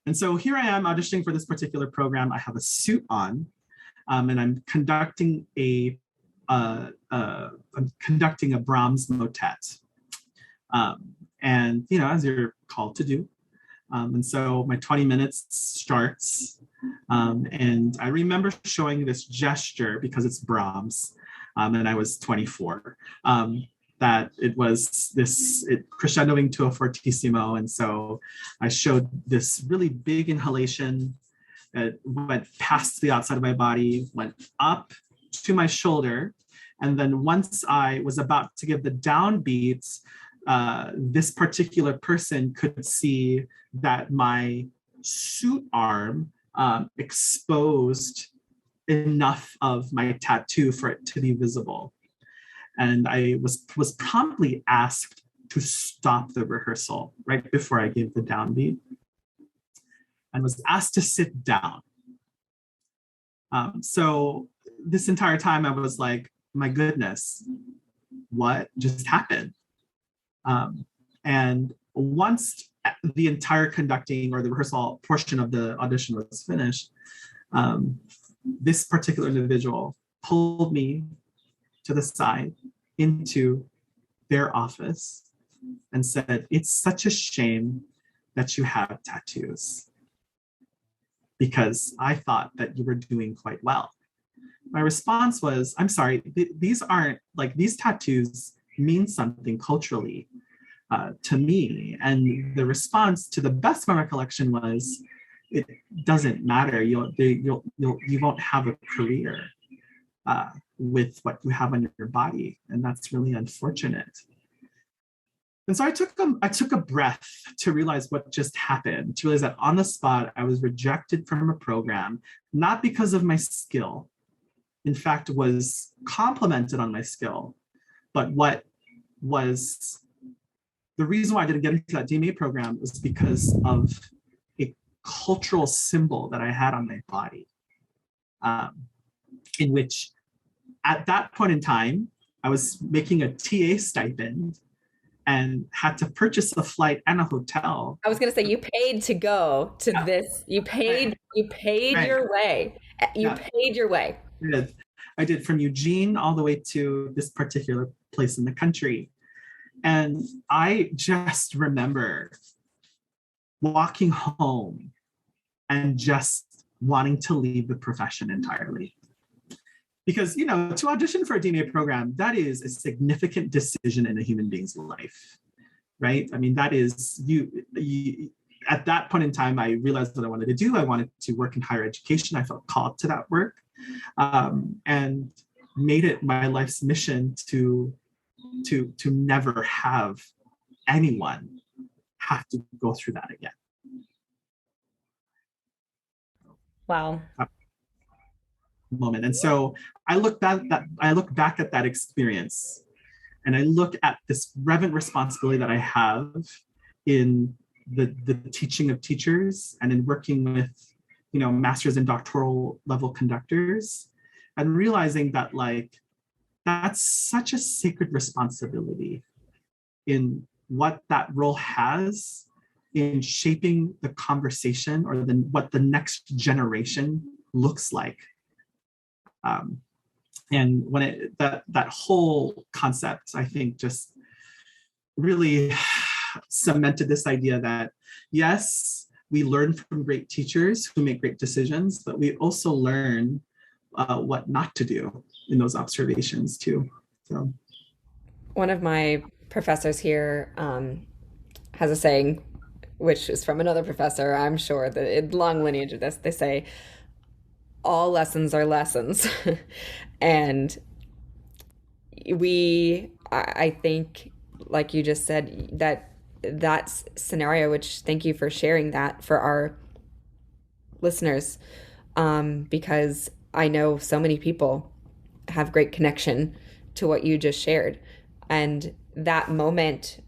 And so here I am auditioning for this particular program. I have a suit on, and I'm conducting a Brahms motet. And as you're called to do. And so my 20 minutes starts. And I remember showing this gesture because it's Brahms, and I was 24. That it was crescendoing to a fortissimo. And so I showed this really big inhalation that went past the outside of my body, went up to my shoulder. And then once I was about to give the downbeats, this particular person could see that my suit arm exposed enough of my tattoo for it to be visible. And I was promptly asked to stop the rehearsal right before I gave the downbeat and was asked to sit down. So this entire time I was like, my goodness, what just happened? And once the entire conducting or the rehearsal portion of the audition was finished, this particular individual pulled me to the side into their office and said, "It's such a shame that you have tattoos because I thought that you were doing quite well." My response was, "I'm sorry, these tattoos mean something culturally to me." And the response, to the best of my recollection, was, "It doesn't matter. You won't have a career with what you have on your body, and that's really unfortunate." And so I took a breath to realize what just happened, to realize that on the spot I was rejected from a program, not because of my skill. In fact, was complimented on my skill, but what was the reason why I didn't get into that DMA program was because of a cultural symbol that I had on my body, in which at that point in time, I was making a TA stipend and had to purchase a flight and a hotel. I was going to say, you paid to go to this. You paid Right. your way. You Yeah. paid your way. I did from Eugene all the way to this particular place in the country. And I just remember walking home and just wanting to leave the profession entirely. Because, you know, to audition for a DMA program, that is a significant decision in a human being's life, right? I mean, that is, you at that point in time, I realized what I wanted to do. I wanted to work in higher education. I felt called to that work, and made it my life's mission to never have anyone have to go through that again. Wow. Moment. And so I look back at that experience, and I look at this reverent responsibility that I have in the teaching of teachers and in working with, you know, master's and doctoral level conductors, and realizing that, like, that's such a sacred responsibility in what that role has in shaping the conversation or what the next generation looks like. And when that whole concept, I think, just really cemented this idea that, yes, we learn from great teachers who make great decisions, but we also learn what not to do in those observations too. So, One of my professors here has a saying, which is from another professor. I'm sure that in long lineage of this, they say, all lessons are lessons. And I think, like you just said, that scenario, which thank you for sharing that for our listeners, because I know so many people have great connection to what you just shared. And that moment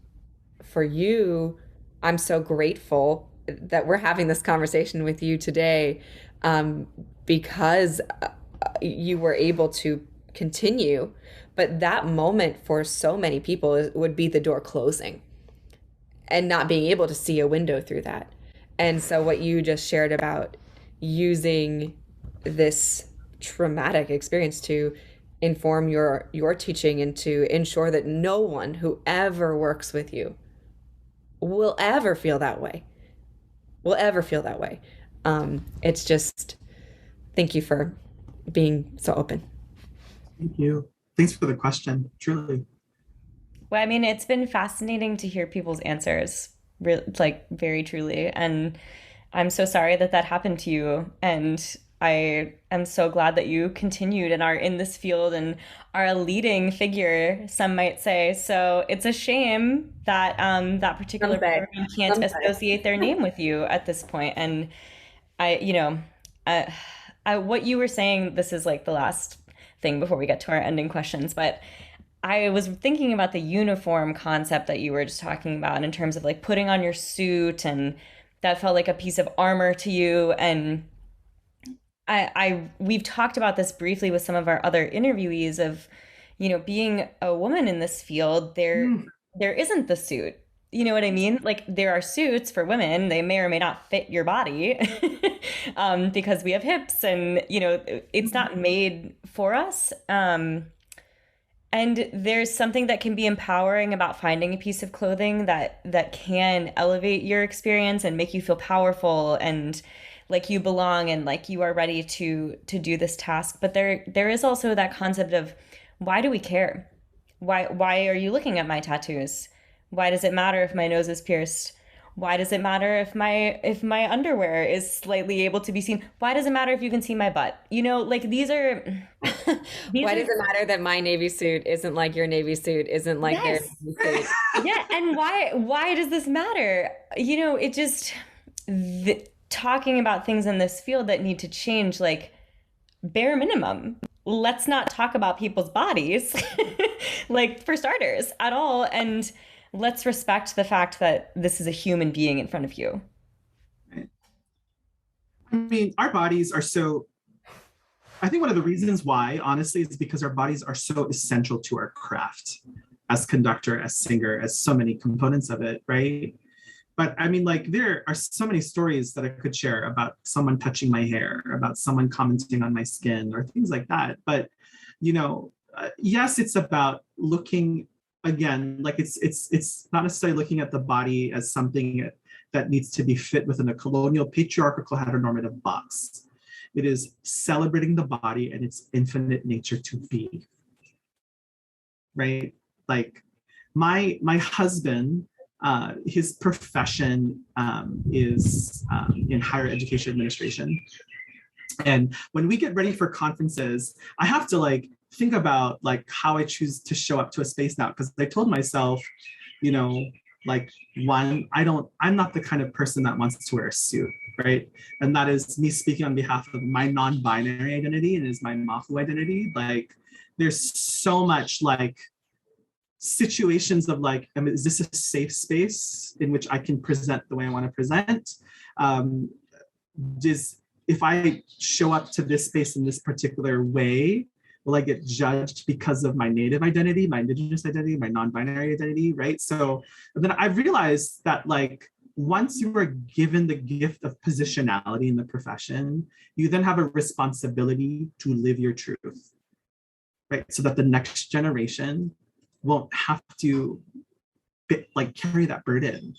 for you, I'm so grateful that we're having this conversation with you today, because you were able to continue. But that moment for so many people would be the door closing and not being able to see a window through that. And so what you just shared about using this traumatic experience to inform your teaching and to ensure that no one who ever works with you will ever feel that way. It's just, thank you for being so open. thank you. Thanks for the question, truly. Well, I mean, it's been fascinating to hear people's answers, like very truly. And I'm so sorry that that happened to you. And I am so glad that you continued and are in this field and are a leading figure, some might say. So it's a shame that that particular Someday. program can't Someday. associate their name with you at this point. And I, you know, what you were saying, this is like the last thing before we get to our ending questions, but I was thinking about the uniform concept that you were just talking about in terms of like putting on your suit, and that felt like a piece of armor to you. And we've talked about this briefly with some of our other interviewees of, you know, being a woman in this field, there isn't the suit. You know what I mean? Like there are suits for women, they may or may not fit your body, because we have hips and, you know, it's not made for us. And there's something that can be empowering about finding a piece of clothing that can elevate your experience and make you feel powerful and like you belong and like you are ready to do this task. But there is also that concept of, why do we care? Why are you looking at my tattoos? Why does it matter if my nose is pierced? Why does it matter if my underwear is slightly able to be seen? Why does it matter if you can see my butt? You know, like these are Why does it matter that my Navy suit isn't like your Navy suit, isn't like their Yes. Navy suit? Yeah, and why does this matter? You know, it just talking about things in this field that need to change, like bare minimum. Let's not talk about people's bodies, like for starters, at all. And let's respect the fact that this is a human being in front of you. I mean, our bodies are so, I think one of the reasons why, honestly, is because our bodies are so essential to our craft. as conductor, as singer, as so many components of it, right? But I mean, like, there are so many stories that I could share about someone touching my hair, about someone commenting on my skin, or things like that. But, yes, it's about looking again, like it's not necessarily looking at the body as something that needs to be fit within a colonial, patriarchal, heteronormative box. It is celebrating the body and its infinite nature to be, right? Like my husband, his profession is in higher education administration. And when we get ready for conferences, I have to like think about like how I choose to show up to a space now, because I told myself, like, one, I'm not the kind of person that wants to wear a suit, right? And that is me speaking on behalf of my non-binary identity and is my Mafu identity. Like, there's so much like situations of like, is this a safe space in which I can present the way I want to present? If I show up to this space in this particular way, will I get judged because of my Native identity, my Indigenous identity, my non-binary identity, right? So then I realized that like, once you are given the gift of positionality in the profession, you then have a responsibility to live your truth, right? So that the next generation won't have to like carry that burden.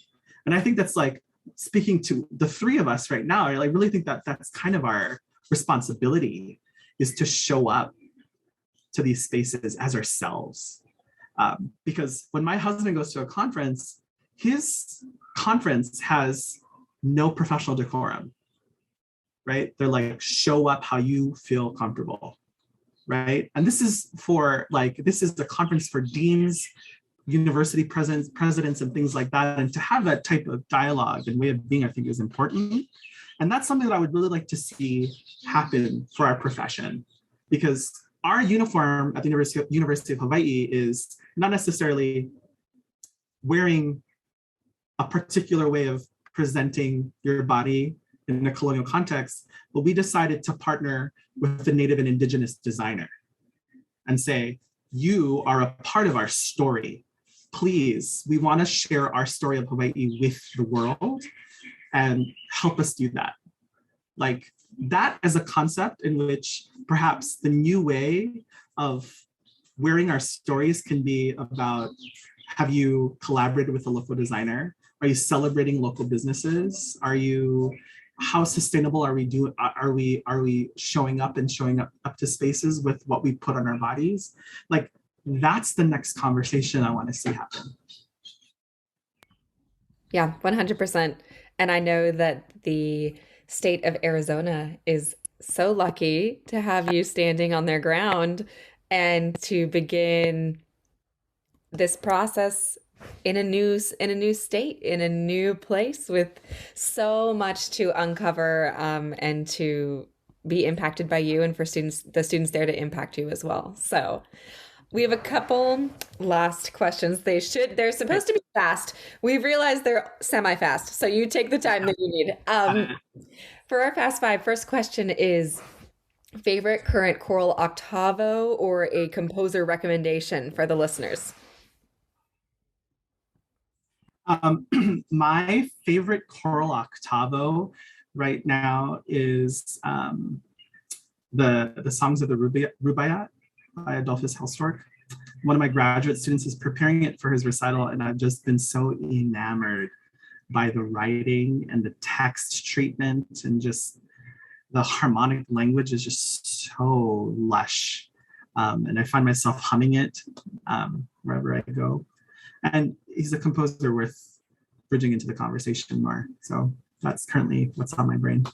And I think that's like, speaking to the three of us right now, I really think that that's kind of our responsibility, is to show up to these spaces as ourselves. Because when my husband goes to a conference, his conference has no professional decorum, right? They're like, show up how you feel comfortable, right? And this is the conference for deans, university presidents and things like that. And to have that type of dialogue and way of being, I think, is important. And that's something that I would really like to see happen for our profession, because our uniform at the University of Hawaii is not necessarily wearing a particular way of presenting your body in a colonial context, but we decided to partner with the Native and Indigenous designer and say, you are a part of our story. Please, we want to share our story of Hawaii with the world, and help us do that. Like, that as a concept in which perhaps the new way of wearing our stories can be about, have you collaborated with a local designer? Are you celebrating local businesses? How sustainable are we doing? Are we showing up to spaces with what we put on our bodies? Like, that's the next conversation I want to see happen. Yeah, 100%. And I know that the state of Arizona is so lucky to have you standing on their ground and to begin this process in a new state, in a new place, with so much to uncover, and to be impacted by you, and for the students there to impact you as well. So we have a couple last questions. They're supposed to be fast. We've realized they're semi-fast, so you take the time that you need. For our Fast Five, first question is, favorite current choral octavo or a composer recommendation for the listeners? My favorite choral octavo right now is the Songs of the Rubaiyat by Adolphus Hellstork. One of my graduate students is preparing it for his recital, and I've just been so enamored by the writing and the text treatment, and just the harmonic language is just so lush. And I find myself humming it wherever I go. And he's a composer worth bridging into the conversation more. So that's currently what's on my brain.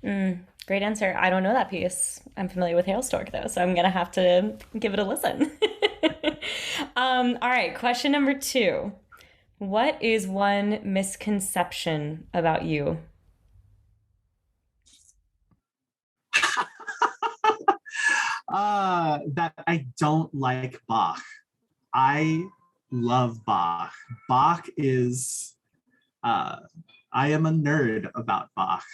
Great answer. I don't know that piece. I'm familiar with Hailstork though, so I'm gonna have to give it a listen. All right, question number 2. What is one misconception about you? That I don't like Bach. I love Bach. Bach is, I am a nerd about Bach.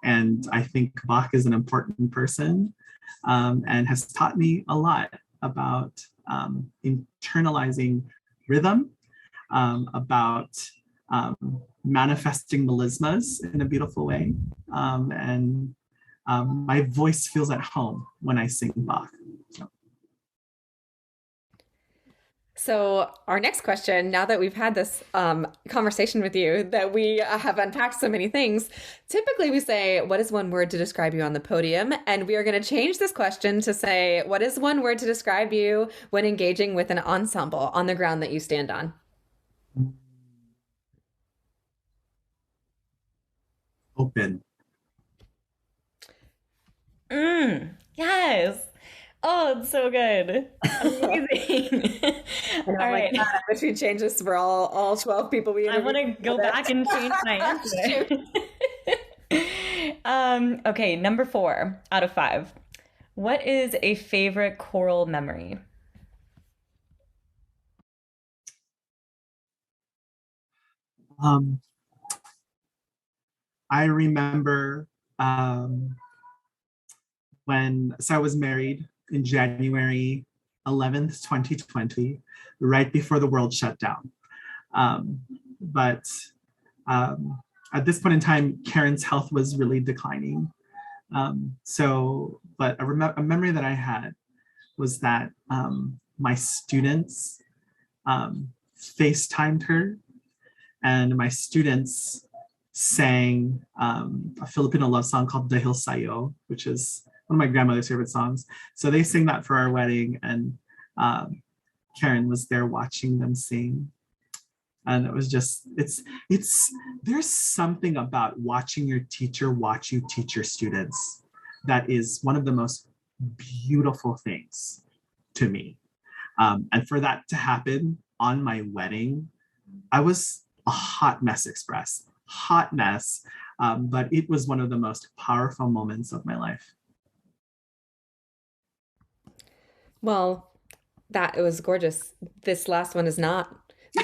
And I think Bach is an important person, and has taught me a lot about internalizing rhythm, about manifesting melismas in a beautiful way. And my voice feels at home when I sing Bach. So, our next question, now that we've had this conversation with you, that we have unpacked so many things, typically we say, what is one word to describe you on the podium? And we are going to change this question to say, what is one word to describe you when engaging with an ensemble on the ground that you stand on? Open. Yes. Oh, it's so good. Amazing. And All I'm like, right. God, I wish we'd change this for all 12 people we I want interviewed. to go back and change my answer. Okay, number 4 out of 5. What is a favorite choral memory? Um, I remember so I was married in January 11th, 2020, right before the world shut down. But at this point in time, Karen's health was really declining. But a memory that I had was that my students FaceTimed her, and my students sang a Filipino love song called Dahil Sayo, which is one of my grandmother's favorite songs. So they sang that for our wedding, and Karen was there watching them sing. And it was just, there's something about watching your teacher watch you teach your students that is one of the most beautiful things to me. And for that to happen on my wedding, I was a hot mess express, hot mess. But it was one of the most powerful moments of my life. Well, it was gorgeous. This last one is not.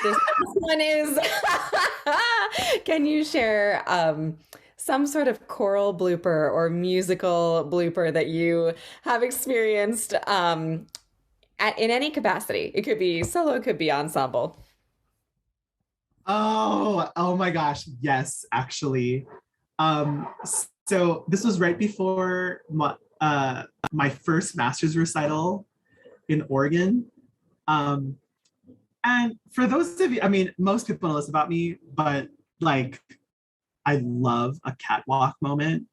This one is. Can you share some sort of choral blooper or musical blooper that you have experienced in any capacity? It could be solo, it could be ensemble. Oh my gosh. Yes, actually. So this was right before my first master's recital in Oregon. And for those of you, I mean, most people know this about me, but like, I love a catwalk moment.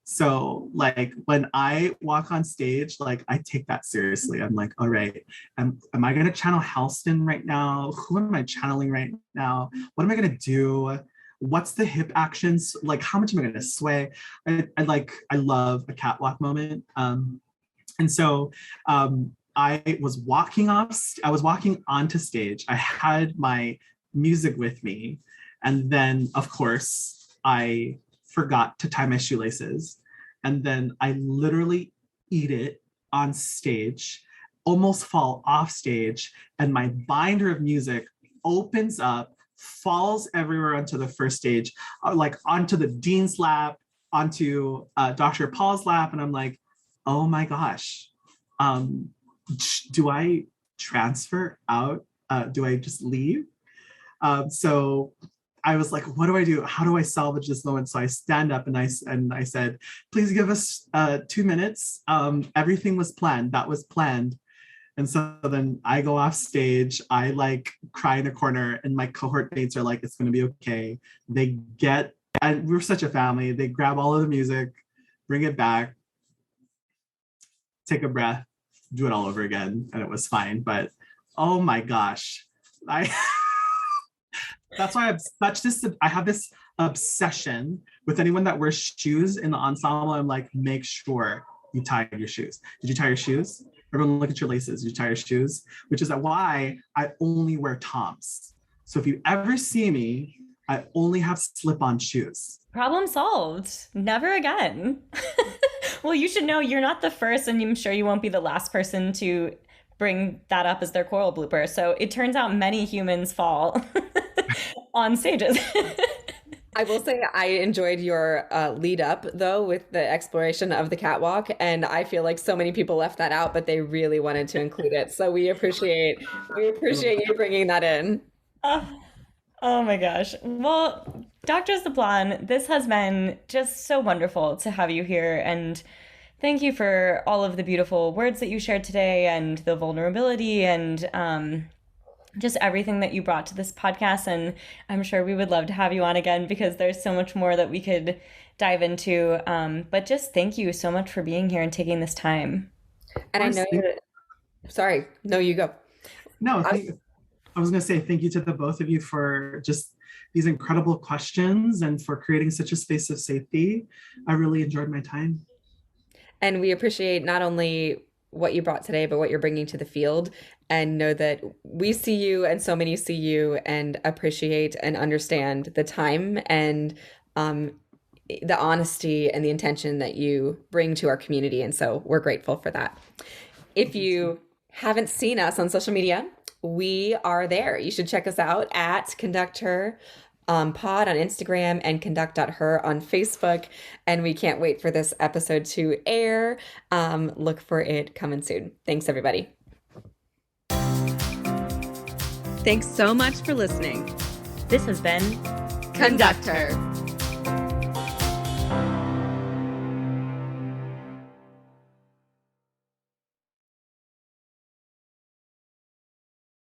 So like when I walk on stage, like I take that seriously. I'm like, all right, am I gonna channel Halston right now? Who am I channeling right now? What am I gonna do? What's the hip actions? Like how much am I gonna sway? I love a catwalk moment. And so I was walking onto stage. I had my music with me. And then of course I forgot to tie my shoelaces. And then I literally eat it on stage, almost fall off stage. And my binder of music opens up, falls everywhere onto the first stage, like onto the dean's lap, onto Dr. Paul's lap. And I'm like, oh my gosh, do I transfer out? Do I just leave? So I was like, what do I do? How do I salvage this moment? So I stand up and I said, please give us 2 minutes. Everything was planned. That was planned. And so then I go off stage. I like cry in a corner, and my cohort mates are like, it's going to be okay. And we're such a family. They grab all of the music, bring it back, take a breath, do it all over again, and it was fine. But oh my gosh, that's why I have this obsession with anyone that wears shoes in the ensemble. I'm like, make sure you tie your shoes. Did you tie your shoes? Everyone look at your laces. Did you tie your shoes? Which is why I only wear Toms. So if you ever see me, I only have slip-on shoes. Problem solved. Never again. Well, you should know you're not the first, and I'm sure you won't be the last person to bring that up as their choral blooper. So it turns out many humans fall on stages. I will say I enjoyed your lead up though with the exploration of the catwalk, and I feel like so many people left that out, but they really wanted to include it. So we appreciate you bringing that in. Oh, oh my gosh. Well, Dr. Saplan, this has been just so wonderful to have you here. And thank you for all of the beautiful words that you shared today and the vulnerability and just everything that you brought to this podcast. And I'm sure we would love to have you on again because there's so much more that we could dive into. But just thank you so much for being here and taking this time. And I know you're, sorry, no, you go. No, I was, I was going to say thank you to the both of you for just these incredible questions and for creating such a space of safety. I really enjoyed my time. and we appreciate not only what you brought today, but what you're bringing to the field, and know that we see you and so many see you and appreciate and understand the time and um, the honesty and the intention that you bring to our community. And so we're grateful for that. If you haven't seen us on social media, we are there. You should check us out at Conductor Pod on Instagram and conduct.her on Facebook. And we can't wait for this episode to air. Look for it coming soon. Thanks, everybody. Thanks so much for listening. This has been Conductor.